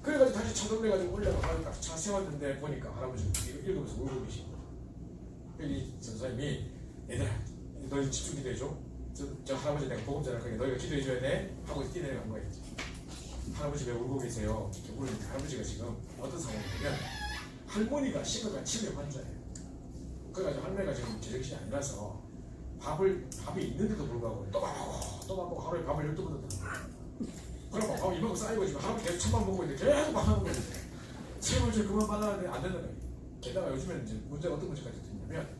그래가지고 다시 차 돌려가지고 올라가서 딱 차 세웠는데 보니까 할아버지 이거 읽으면서 울고 계시고 이 전사님이 얘들아 너희 집중 기도해줘. 저 할아버지 내가 복음 전할 거니까 너희가 기도해줘야 돼 하고 뛰어내려간 거예요. 할아버지 왜 울고 계세요? 이렇게 울는데 할아버지가 지금 어떤 상황이냐면 할머니가 심각한 치매 환자예요. 그래가지고 할머니가 지금 제정신이 아니라서 밥이 있는데도 불구하고 또 먹고 하루에 밥을 12번 던다. 그럼 밥 이만큼 쌓이고 지금 할아버지 계속 천만 먹고 있는데 계속 밥 하는 거예요. 세월 좀 그만 받아야 돼. 안 된다는 거예요. 게다가 요즘에는 이제 문제가 어떤 문제까지 됐냐면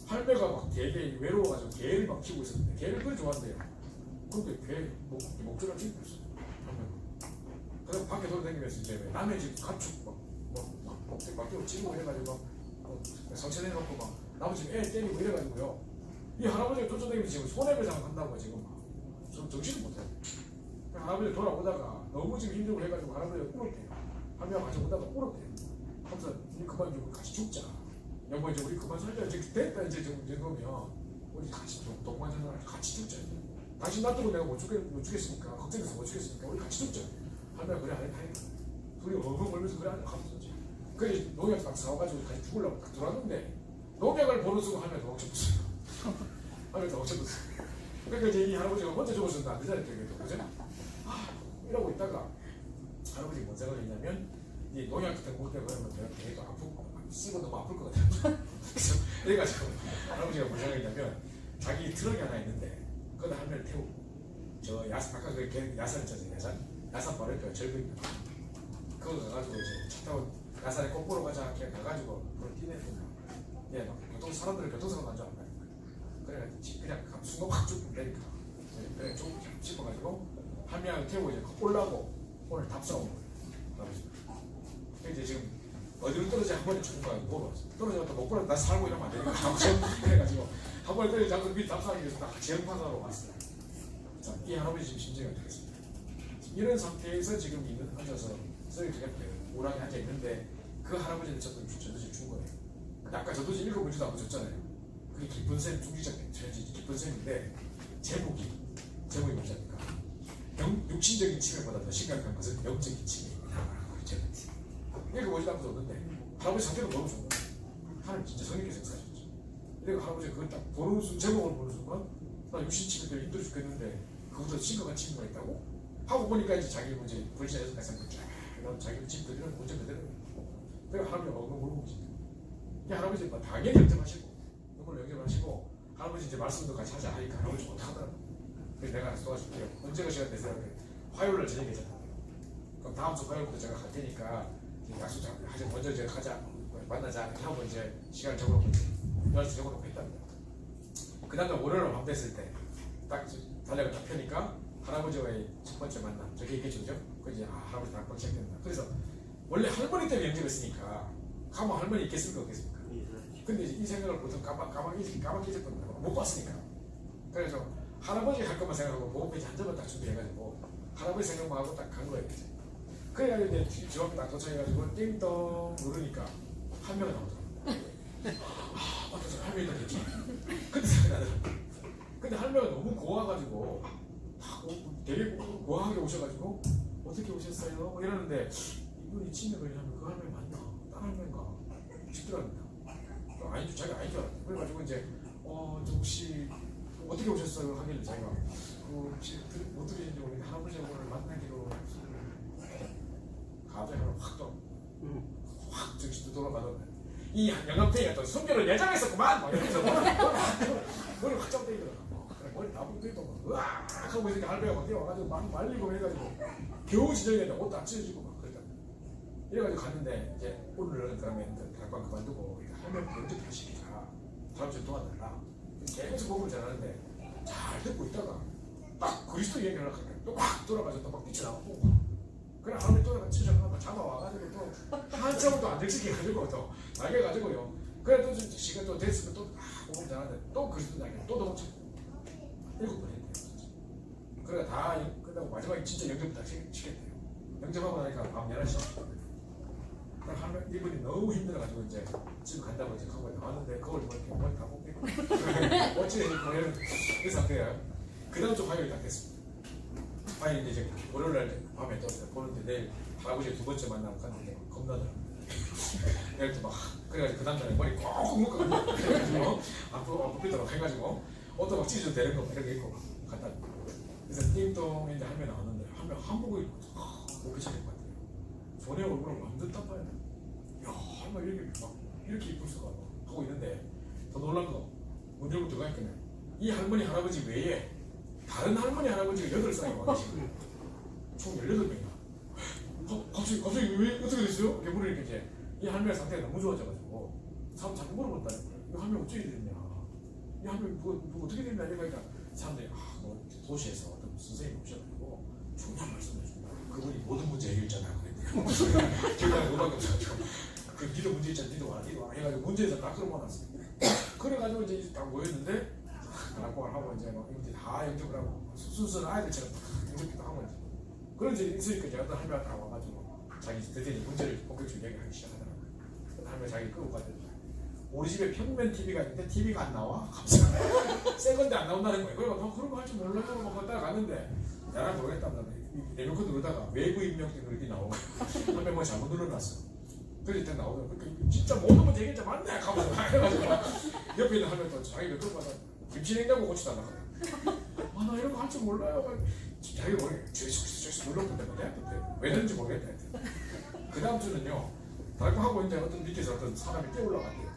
할매가 막 되게 외로워가지고 개를 막 키우고 있었는데 개를 그리 좋아한대요. 근데 개 목줄을 찍고 있어요. 그래서 밖에 돌아다니면서 이제 남의 집 가축 막 찌고 이래가지고 성체내놓고 막 남의 집 애 때리고 이래가지고요. 이 할아버지가 쫓아다니면서 지금 손해배상 한다고 지금 막 정신을 못해요. 할아버지 돌아오다가 너무 지금 힘들고 해가지고 할아버지가 울었대요. 할머니가 같이 오다가 울었대요. 하면서 우리 그만 좀 같이 죽자. 여보 이제 우리 그만 살자. 이제 됐다 이제 정도면 우리 같이 동반자들 같이 죽자. 당신 놔두고 내가 못 죽겠으니까 걱정해서 못 죽겠으니까 우리 같이 죽자. 할머니가 그래 안 했다. 둘이 엉엉 울면서 그래 안 하면서 그래 농약 막 사와가지고 같이 죽으려고 들어왔는데 농약을 보는 순간 할머니가 억쳐붙어요. 할머니가 억쳐붙어요. 그러니까 이제 이 할아버지가 혼자 죽었으면 안 되잖아요. 그죠? 이러고 있다가 할아버지가 뭔 생각을 했냐면 이 농약 같은 거 먹다 그러면 내가 되게 아프고 쓰고 너무 아플 것 같아요. 그래서 그래가지고 할아버지가 뭔 생각을 했냐면 자기 트럭이 하나 있는데 거기다 할머니를 태우고 저 야산 아까 그 야산 있잖아요. 야산 바로 옆에 절벽 그거 가가지고 이제 차 타고 야산에 거꾸로 가자 이렇게 가가지고 그걸 뛰내는 거야. 막 사람들은 교통사고 난줄 알아요. 그래가지고 그냥 순간 확 죽으면 되니까 그래 좀 짚어가지고 할머니를 태우고 이제 올라고 오늘 답사 온 거예요. 이제 지금 어디로 떨어져 한 번에 죽은 거야. 물어봤어. 떨어져서 못 보라 나 살고 이러면 안 되니까 그래가지고 한 번에 떨어져 잡고 밑 답사하기 위해서 딱 재판하러 왔어요. 자, 이 할아버지 지금 심정이 어떻겠습니까? 이런 상태에서 지금 앉아서 쓰레기 저기 오락에 앉아 있는데 그 할아버지는 저도지를 준 거예요. 근데 아까 저도지 읽어보지도 않고 줬잖아요. 그게 기쁜 셈, 중지적 기쁜 셈인데 제목이 뭐냐니까 육신적인 치매보다 더 심각한 것은 영적인 치매입니다. 제목 읽어보지도 않고 줬는데 할아버지 상태가 너무 좋은 거예요. 하나님 진짜 성령께서 역사하셨죠. 그리고 할아버지가 그걸 딱 보는 제목을 보는 순간 나 육신 치매 때문에 힘들어 죽겠는데 그보다 심각한 치매가 있다고? 하고 보니까 이제 자기 문제 불신해서 가서 난 자기 집 그대로 문제 그대로. 그래서 할아버지가 얼굴 물고 계십니다. 이 할아버지 당연히 영접하시고 누구를 영접하시고 할아버지 이제 말씀도 같이 하자 하니까 할아버지 못하더라고. 그래서 내가 도와줄게요. 언제가 시간 되세요? 화요일날 저녁에 잡아요. 그럼 다음 주 화요일부터 제가 갈 테니까 약속 잡고 하자. 먼저 이제 가자 만나자 하고 이제 시간 적어놓고 11시 적어놓고 했답니다. 그 다음날 월요일 밤 됐을 때 딱 달력을 딱 펴니까 할아버지와의 첫 번째 만남 저게 얘기해주죠. 그 이제 할아버지 낙방 시작된다. 그래서 원래 할머니 때문에 영접했으니까 가면 할머니 있겠습니까 없겠습니까? 근데 이제 이 생각을 보통 까마귀 잊었거든요. 못 봤으니까. 그래서 할아버지 할 것만 생각하고 보호페이지 한 점만 딱 준비해가지고 할아버지 생각만 하고 딱 간 거예요. 그래가지고 이제 집 앞에 딱 도착해가지고 띵동 누르니까 한 명이 나오더라고요. 맞다, 할머니 있겠지. 근데 생각이 나더라고요. 근데 할머니가 너무 고와가지고 되게 고하게 오셔가지고 어떻게 오셨어요? 뭐 이러는데 이분이 치매 걸리면 그 할머니 맞나? 다른 할머니인가? 싶더랍니다. 아니죠, 자기가 아닌 줄 알았어요. 그래가지고 이제 저 혹시 어떻게 오셨어요? 하길래 자기가 혹시 못 들으신지 모르겠는데 할아버지 오늘 만나기로 갑자기 확 정신도 돌아가더라고요. 이 영감탱이가 또 순교를 예정했었구만! 막 이러면서 머리 확 잡대더라고요. 머리 나쁜 떼도 으악 하고 있으니까 할배가 막 뛰어와가지고 막 말리고 해가지고 겨우 진정이 됐는데 옷도 안 찢어지고 막 그랬다. 이래가지고 갔는데 이제 오늘은 그러면 다락방 그만두고 할머니 영접을 시키자. 다음 주에 도와달라. 계속 복음을 전하는데 잘 듣고 있다가 딱 그리스도 얘기를 하려고 하니까 또 확 돌아가서 또 막 뛰쳐나오고 그래 할머니 또 치셔서 잡아와가지고 또 한참을 또 안정시켜가지고 또 날개가지고요. 그래 또 시간 또 됐으면 또 복음 전하는데 또 그리스도 날개 또 넘어치고 7번 했대요. 그러니까 다 끝나고 마지막에 진짜 영접 다 시켰대요. 영접하고 나니까 밤 11시. 그럼 하면 이분이 너무 힘들어가지고 이제 집에 간다고 이제 하고 나왔는데 그걸 뭐 이렇게 머리 다 뽑히고 어찌되니까 이런 그 상태예요. 그 다음 주 화요일 딱 됐습니다. 화요일 이제 월요일날 밤에 또 보는데 내일 할아버지 두 번째 만나고 갔는데 겁나더라고요. 내일 또 막 그래가지고 그 다음날에 머리 꼭 묶거든요. 그래가지고 앞으로 뽑히도록 해가지고 옷도 막 찢어도 되는 거 이런 게 있고 갖다 그래서 띵동 이제 할머니 나왔는데 할머니 한복을 입고 오기 시작할 것 같아요. 전에 얼굴을 완전 땀빠야 돼. 야 할머니 이렇게 이쁠 수가 하고 있는데 더 놀란 거 문 열고 들어가니까 이 할머니 할아버지 외에 다른 할머니 할아버지가 8쌍이 와 계신 거예요. 총 18명이나. 갑자기 왜 어떻게 됐어요? 이렇게 물으니까 이제 이 할머니 상태가 너무 좋아져가지고 사람 자꾸 물어본다는 거예요. 이 할머니 어떻게 됐냐? 이 할머니 누구 어떻게 됐냐? 이러니까 사람들이 도시에서 어떤 선생님이 오셔가지고 중요한 말씀을 해준다. 그분이 모든 문제 해결자다 그랬대요. 결과는 그밖에 없어가지고 그 니도 문제 있잖아, 니도 와라 해가지고 문제에서 다 끌어모았어요. 그래가지고 이제 딱 모였는데 낙방을 하고 이제 막 이분들이 다 영접을 하고 순수한 아이들처럼 다 영접도 하고 이제 그런 일이 있으니까 이제 어떤 할머니가 다 와가지고 자기 드디어 문제를 본격적으로 얘기하기 시작하더라고요. 그 할머니 자기 끌고 가더니 우리 집에 평면 TV가 있는데 TV가 안 나와? 갑자기 새 건데 안 나온다는 거예요. 그래서 그런 거 할 줄 몰라요. 막 걷다가 갔는데 나랑 모르겠다면서 리모컨 누르다가 외부 입력 때문에 이렇게 나오고 할머니 뭐 잘못 눌러놨어. 그래서 일단 나오더라고요. 그러니까 진짜 모든 문제 해결자 맞네? 하면서 해가지고 옆에 있는 할머니 또 자기가 끌고 가서 김치냉장고 고치달라고 나 이런 거 할 줄 몰라요. 자기가 모르겠어. 죄수 눌렀는데 왜 그런지 모르겠다. 그 다음 주는요. 다른 거 하고 있는데 어떤 밑에서 어떤 사람이 뛰어올라갔대요.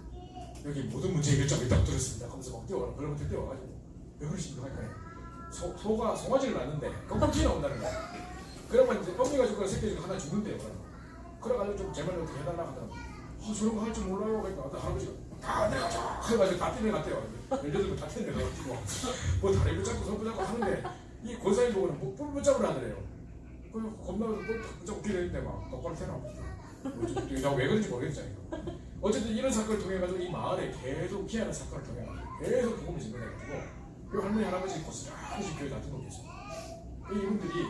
여기 모든 문제 해결자가 있다고 들었습니다. 하면서 막 뛰어가라. 그러면 뛰어와가지고 왜 그러십니까? 할까요? 소가 송아지를 낳는데 껍질이 나온다는 거야. 그러면 이제 어미가 죽거나 새끼가 죽거나 하나 죽는데요. 그래가지고 좀 제발 어떻게 해달라고 하더라고. 저런 거 할 줄 몰라요. 그러니까 할아버지가 다 내가 해가지고 다 뛰어갔대요. 18명 다 뛰어내가지고 뭐 다리 붙잡고 손 붙잡고 하는데 이 권사님 보고는 뭐 뿔 붙잡으라 하더래요. 그래서 겁나서 뿔 붙잡고 뛰어내는데 막 똑바로 태어나고 내가 왜 그런지 모르겠잖아요. 어쨌든 이런 사건을 통해 가지고 이 마을에 계속 희한한 사건을 통해 계속 복음이 증거해가지고 그 할머니 할아버지 고스란히 교회 다 등록했어요. 이분들이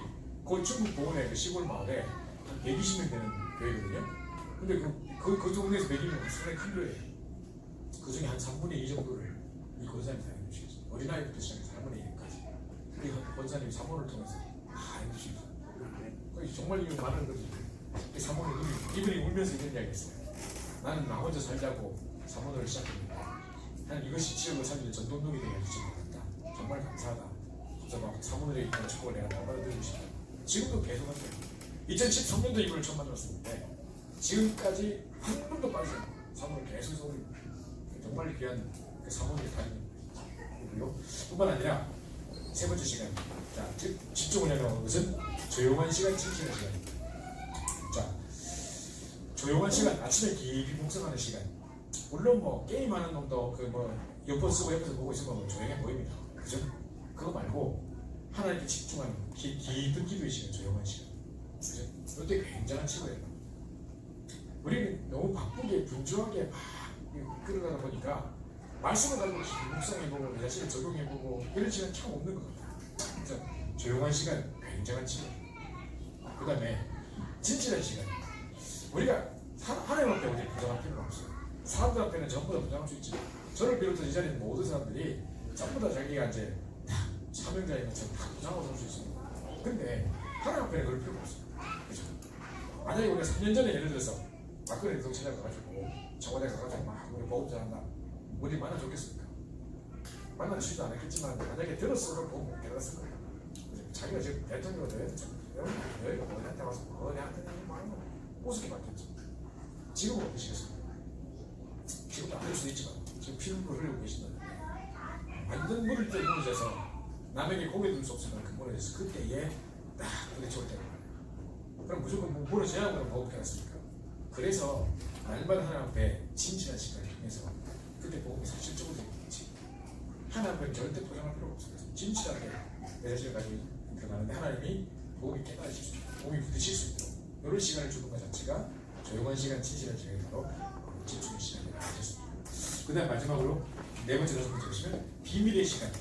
거의 충북 보은의 그 시골 마을에 한 120명 되는 교회거든요. 근데 그 동네에서 100이면 상당히 큰 교회예요. 그 중에 한 3분의 2 정도를 이 권사님이 다 해주시겠어요. 어린아이부터 시작해서 3분의 1까지. 그게 권사님이 사모를 통해서 다 해주시겠어요. 정말 이거 많은 거지. 사모는 이분이 울면서 이런 이야기 했어요. 나는 나 혼자 살자고 사모를 시작했는데 나는 이것이 지역을 살리는 전동동이 되게 해주신 것 같다. 정말 감사하다. 그래서 막 사모들의 이런 축복을 내가 다 받아들이고 싶다. 지금도 계속 하세요. 2013년도 이분을 처음 만났었는데 지금까지 한 번도 빠지지 않고 사모를 계속 소리 정말 귀한 그 사모님의 달인이고요. 뿐만 아니라 세 번째 시간, 자, 집중을 해야 하는 것은 조용한 시간, 진실한 시간입니다. 자, 조용한 시간, 아침에 깊이 묵상하는 시간. 물론 뭐 게임하는 놈도 그 뭐 옆에 쓰고 옆에서 보고 있으면 뭐 조용해 보입니다. 그죠? 그거 말고 하나님께 집중하는 깊은 기도의 시간, 조용한 시간. 그죠? 이때 굉장한 치료예요. 우리는 너무 바쁘게 분주하게 막 끌어가다 보니까 말씀을 가지고 묵상해보고 내 자신을 적용해보고 이런 시간 참 없는 것 같아요. 그래서 조용한 시간 굉장한 치료. 그 다음에 진실한 시간. 우리가 하나님 앞에 어디 부정할 필요가 없어요. 사람들 앞에는 전부 다 부정할 수 있지. 저를 비롯해서 이 자리에 있는 모든 사람들이 전부 다 자기가 이제 다 사명자인 것처럼 다 부정하고 살 수 있습니다. 근데 하나님 앞에는 그럴 필요가 없어요. 그죠? 만약에 우리가 3년 전에 예를 들어서 막걸리 대통 찾아가가지고 청와대 가가지고 막 우리 보험 잘한다. 우리 만나 좋겠습니까? 만나지도 않았겠지만 만약에 들었어도 보험 못 깨달았을 거예요. 자기가 지금 대통령으로 여기가 어디한테 와서 어디한테 말하는 거 우습게 받겠죠. 지금은 어떠시겠습니까? 지금도 안 될 수도 있지만 지금 피눈물 흘리고 계신다는데 완전 물을 때 무너져서 남에게 고개 들 수 없을 만큼 무너져서 그때에 딱 부딪혀올 때가 많아요. 그럼 무조건 무너져야 하면 보험 깨닫습니까? 그래서 날마다 하나님 앞에 진실한 시간을 통해서 그때 복음이 사실적으로 되겠지. 하나님 앞에는 절대 포장할 필요가 없어요. 진실하게 내 자신을 가지고 들어가는데 하나님이 복음이 깨달으실 수 있도록 복음이 부딪힐 수 있도록 이런 시간을 주는 것 자체가 조용한 시간, 진실한 시간이 바로 집중의 시간이라고 하셨습니다. 그 다음 마지막으로 네 번째, 다섯 번째 보시면 비밀의 시간.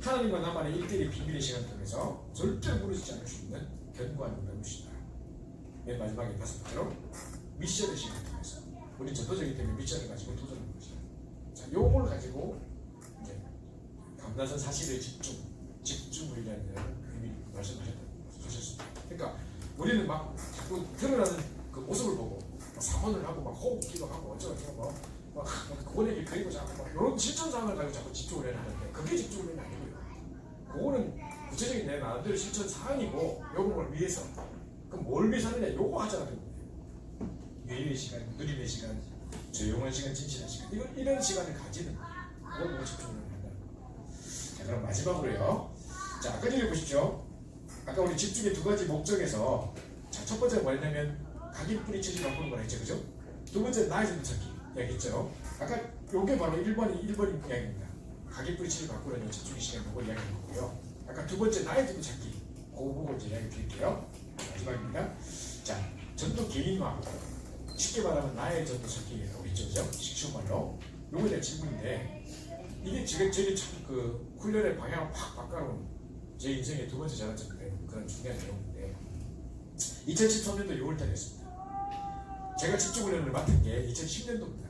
하나님과 나만의 일대일의 비밀의 시간을 통해서 절대 무너지지 않을 수 있는 견고한 배우시다. 맨 마지막에 다섯 번째로 미션의 시간을 통해서 우리 전도자이기 때문에 미션을 가지고 도전하는 것이다. 자, 요걸 가지고 이제 감나선 사실의 집중을 위한 의미 말씀하셨습니다. 그러니까 우리는 막 자꾸 드러나는 그 모습을 보고 사문을 하고 막 호흡기도 하고 어쩌고 막 고뇌를 그리고 자꾸 막 이런 실천 사항을 가지고 자꾸 집중을 해야 하는데 그게 집중이 아니고요. 그거는 구체적인 내 나름대로 실천 사항이고 요걸 위해서 그럼 뭘 위해서 하느냐 요거 하자는 거예요. 유의의 시간, 누림의 시간, 조용한 시간, 진실한 시간 이런 시간을 가지는 그걸 보고 집중을 한다는 거예요. 자, 그럼 마지막으로요. 자, 아까 전에 보십시오. 아까 우리 집중의 두 가지 목적에서 자, 첫 번째가 뭐냐면 각인 뿌리치지 바꾸는 거라 했죠. 그죠? 두 번째 나의 전도 찾기 이야기했죠. 아까 요게 바로 1번이 이야기입니다. 각인 뿌리치지 바꾸는 집중의 시간 보고 이야기한 거고요. 아까 두 번째 나의 전도 찾기 그거 보고 이제 이야기 드릴게요. 마지막입니다. 자, 전도 개인화 쉽게 말하면 나의 전도 찾기라고 했죠. 그죠? 쉬운 말로 요거에 대한 질문인데 이게 지금 저희 그 훈련의 방향을 확 바꿔놓은 제 인생의 두 번째 자랑점인데 그런 중요한 내용인데 2013년도 6월달이었습니다. 제가 집중훈련을 맡은 게 2010년도입니다.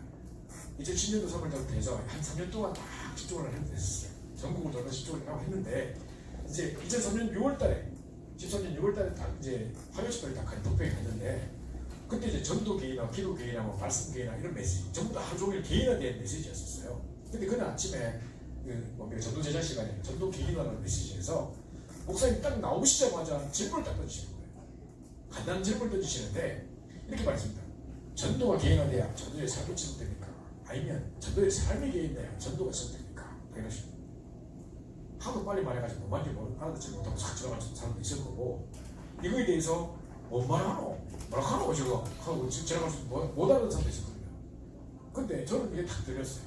2010년도 3월달부터 해서 한 3년 동안 막 집중훈련을 했었어요. 전국을 돌아서 집중을 하고 했는데 이제 2003년 6월달에 13년 6월달에 딱 이제 화요식까지 딱 독백이 갔는데 그때 이제 전도 개인화, 기도 개인화, 뭐 말씀 개인화 이런 메시지 전부 다 하루 종일 개인화된 메시지였었어요. 근데 그날 아침에 그 전도 제자 시간에 전도 개인화라는 메시지에서 목사님이 딱 나오시자마자 질문을 딱 던지시는 거예요. 간단한 질문을 던지시는데 이렇게 말했습니다. 전도가 개인화돼야 전도의 삶이 지속됩니까? 아니면 전도의 삶이 개인화돼야 전도가 지속됩니까? 이러십니다. 하도 빨리 말해가지고 뭔 말인지 알아듣지 못하고 싹 지나가는 사람도 있을 거고 이거에 대해서 뭔 말하노? 뭐라 하노 지금? 하고 지나갈 못 알아듣는 사람도 있을 겁니다. 근데 저는 이게 딱 들렸어요.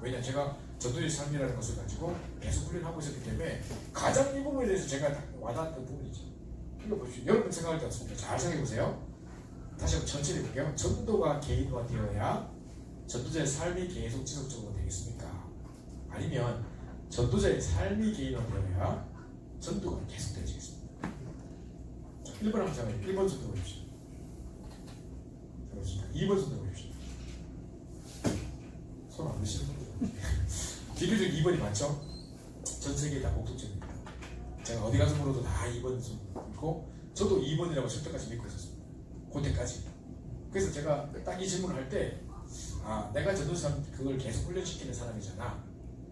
왜냐 제가 전도의 삶이라는 것을 가지고 계속 훈련하고 있었기 때문에 가장 이 부분에 대해서 제가 와닿았던 부분이죠. 이거 보십시오. 여러분 생각할 때 어떻습니까? 잘 생각해보세요. 다시 한번 천천히 볼게요. 전도가 개인화되어야 전도자의 삶이 계속 지속적으로 되겠습니까? 아니면 전도자의 삶이 개인화되어야 전도가 계속 되어지겠습니까? 1번 한번 잡아요. 1번 전도 보십시오. 2번 손 들어보십시오. 손 안 드시는 분들 비교적 2번이 맞죠? 전 세계에 다 공통점입니다. 제가 어디 가서 물어도 다 2번 손 있고 저도 2번이라고 절대까지 믿고 있었습니다. 그때까지. 그래서 제가 딱 이 질문을 할 때 내가 전도사 그걸 계속 훈련시키는 사람이잖아.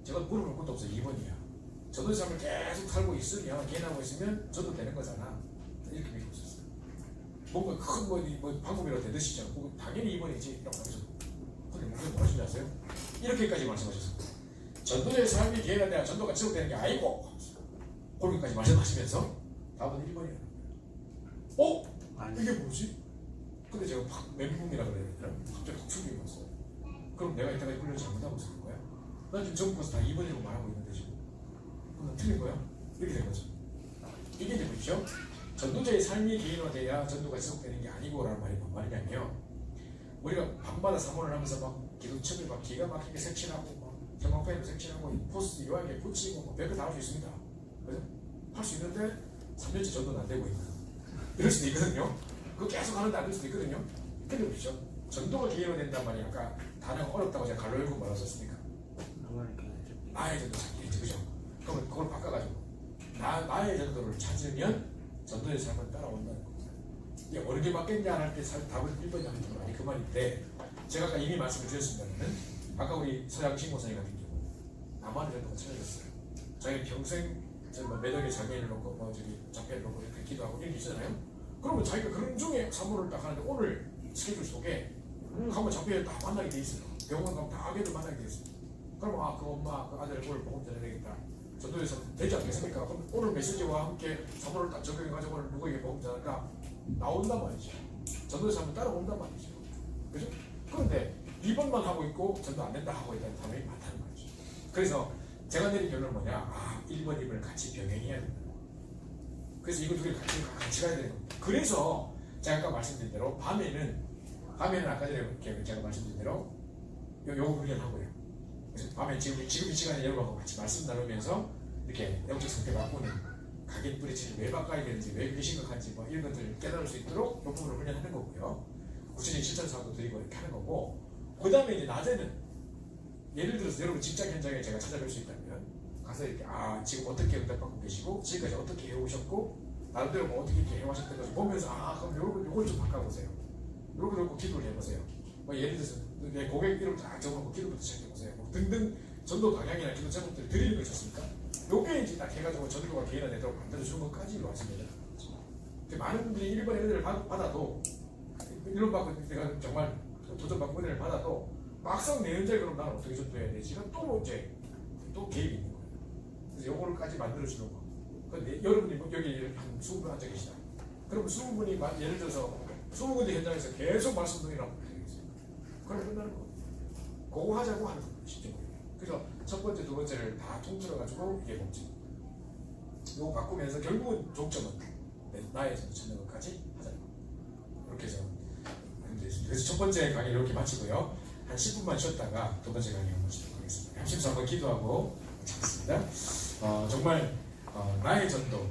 제가 물어볼 것도 없어. 2번이야. 전도사를 계속 살고 있으면 개인하고 있으면 저도 되는 거잖아. 이렇게 믿고 있었어요. 뭔가 큰 뭐 방법이라도 되듯이죠. 당연히 2번이지. 이라고 하면서 근데 목사님 뭐 하시는지 아세요? 이렇게까지 말씀하셨어요. 전도의 삶이 개인한테 전도가 지속되는 게 아니고 그렇게까지 말씀하시면서 답은 1번이에요. 이게 뭐지? 근데 제가 막 멘붕이라 그래야 되나? 갑자기 확 충격이 왔어요. 그럼 내가 이때까지 훈련을 잘못하고 있을 거야? 난 지금 전부 가서 다 2번이라고 말하고 있는데 지금 그럼 난 틀린 거야? 이렇게 된 거죠. 이게 이제 보십시오. 전도자의 삶이 개인화돼야 전도가 지속되는 게 아니고 라는 말이 뭔 말이냐면요, 우리가 밤마다 사모를 하면서 막 기도첩을 막 기가 막히게 색칠하고 막 경광펜으로 색칠하고 포스트 요약에 붙이고 뭐 별거 다 할 수 있습니다. 그죠? 할 수 있는데 3년째 전도는 안 되고 있다. 이럴 수도 있거든요. 그거 계속 하는데 안 될 수도 있거든요. 근데 보십시오. 전도가 개인화된단 말이 아까 단어가 어렵다고 제가 갈로 읽고 말았었습니까? 나의 전도 찾기, 그죠? 그러면 그걸 바꿔가지고 나의 전도를 찾으면 전도의 삶을 따라온다는 겁니다. 이게 어렵게 맞겠냐 할 때 답은 1번이 하는 건 아니 그 말인데, 제가 아까 이미 말씀을 드렸습니다는 아까 우리 서양식 목사님 같은 경우 나만의 전도가 찾아졌어요. 자기 평생 매덕에 장애인을 놓고 뭐 저기 자폐를 놓고 이렇게 기도하고 이런 게 있잖아요. 그러면 자기가 그런 중에 사모를 딱 하는데 오늘 스케줄 속에 가면 자폐를 다 만나게 돼 있어요. 병원 가면 다 아기들 만나게 돼 있어요. 그러면 그 엄마 그 아들 오늘 보험 전해야 되겠다. 전도에서 되지 않겠습니까? 그럼 오늘 메시지와 함께 사모를 딱 적용해가지고 오늘 누구에게 보험 전할까? 나온단 말이죠. 전도에서 한번 따라온단 말이죠. 그죠? 그런데 2번만 하고 있고 전도 안 된다 하고 있다는 사람이 많다는 말이죠. 그래서 제가 내린 결론은 뭐냐? 1번, 2번을 같이 병행해야 된다. 그래서 이거 두 개를 같이 가야 되는 겁니다. 그래서 제가 아까 말씀드린 대로 밤에는 아까 전에 제가 말씀드린 대로 요거 훈련하고요. 그래서 밤에 지금 이 시간에 여러분하고 같이 말씀 나누면서 이렇게 영적 상태 바꾸는 각인 뿌리치는 왜 바꿔야 되는지, 왜 그게 심각한지 뭐 이런 것들을 깨달을 수 있도록 이 부분을 훈련하는 거고요. 구체적인 실천 사업도 드리고 이렇게 하는 거고, 그 다음에 이제 낮에는 예를 들어서 여러분 직장 현장에 제가 찾아뵐 수 있다면 가서 이렇게 지금 어떻게 응답받고 계시고 지금까지 어떻게 해오셨고 나름대로 뭐 어떻게 이렇게 해오셨던 것을 보면서 그럼 요걸 좀 바꿔보세요. 요걸 놓고 기도를 해보세요. 뭐 예를 들어서 내 고객 이름 딱 적어놓고 기도부터 시작해보세요. 뭐 등등 전도 방향이나 기도 제목들을 드리는 거 있었습니까? 요게 이제 딱 해가지고 전도가 개인화되도록 만들어주는 것까지 이루어집니다. 많은 분들이 1번 은혜를 받아도 1번 받고 내가 정말 도전받고 은혜를 받아도 막상 내 현장에 그럼 나는 어떻게 전도해야 되지? 또 이제 또 개입이 있는 거예요. 그래서 요거를까지 만들어주는 거. 근데 여러분이 여기 한 20분 앉아 계시다. 그럼 20분이 예를 들어서 20군데 현장에서 계속 말씀 드리라고 되겠어요. 그럼 끝나는 거. 그거 하자고 하는 겁니다. 쉽게 보면. 그래서 첫 번째, 두 번째를 다 통틀어가지고 이게 목적. 이거 바꾸면서 결국은 종점은 나의 전도 찾는 것까지 하자는 거. 이렇게 해서 그래서 첫 번째 강의를 이렇게 마치고요. 한 10분만 쉬었다가 두 번째 강의 한번 시도록 하겠습니다. 합심서 한번 기도하고 마치겠습니다. 정말 나의 전도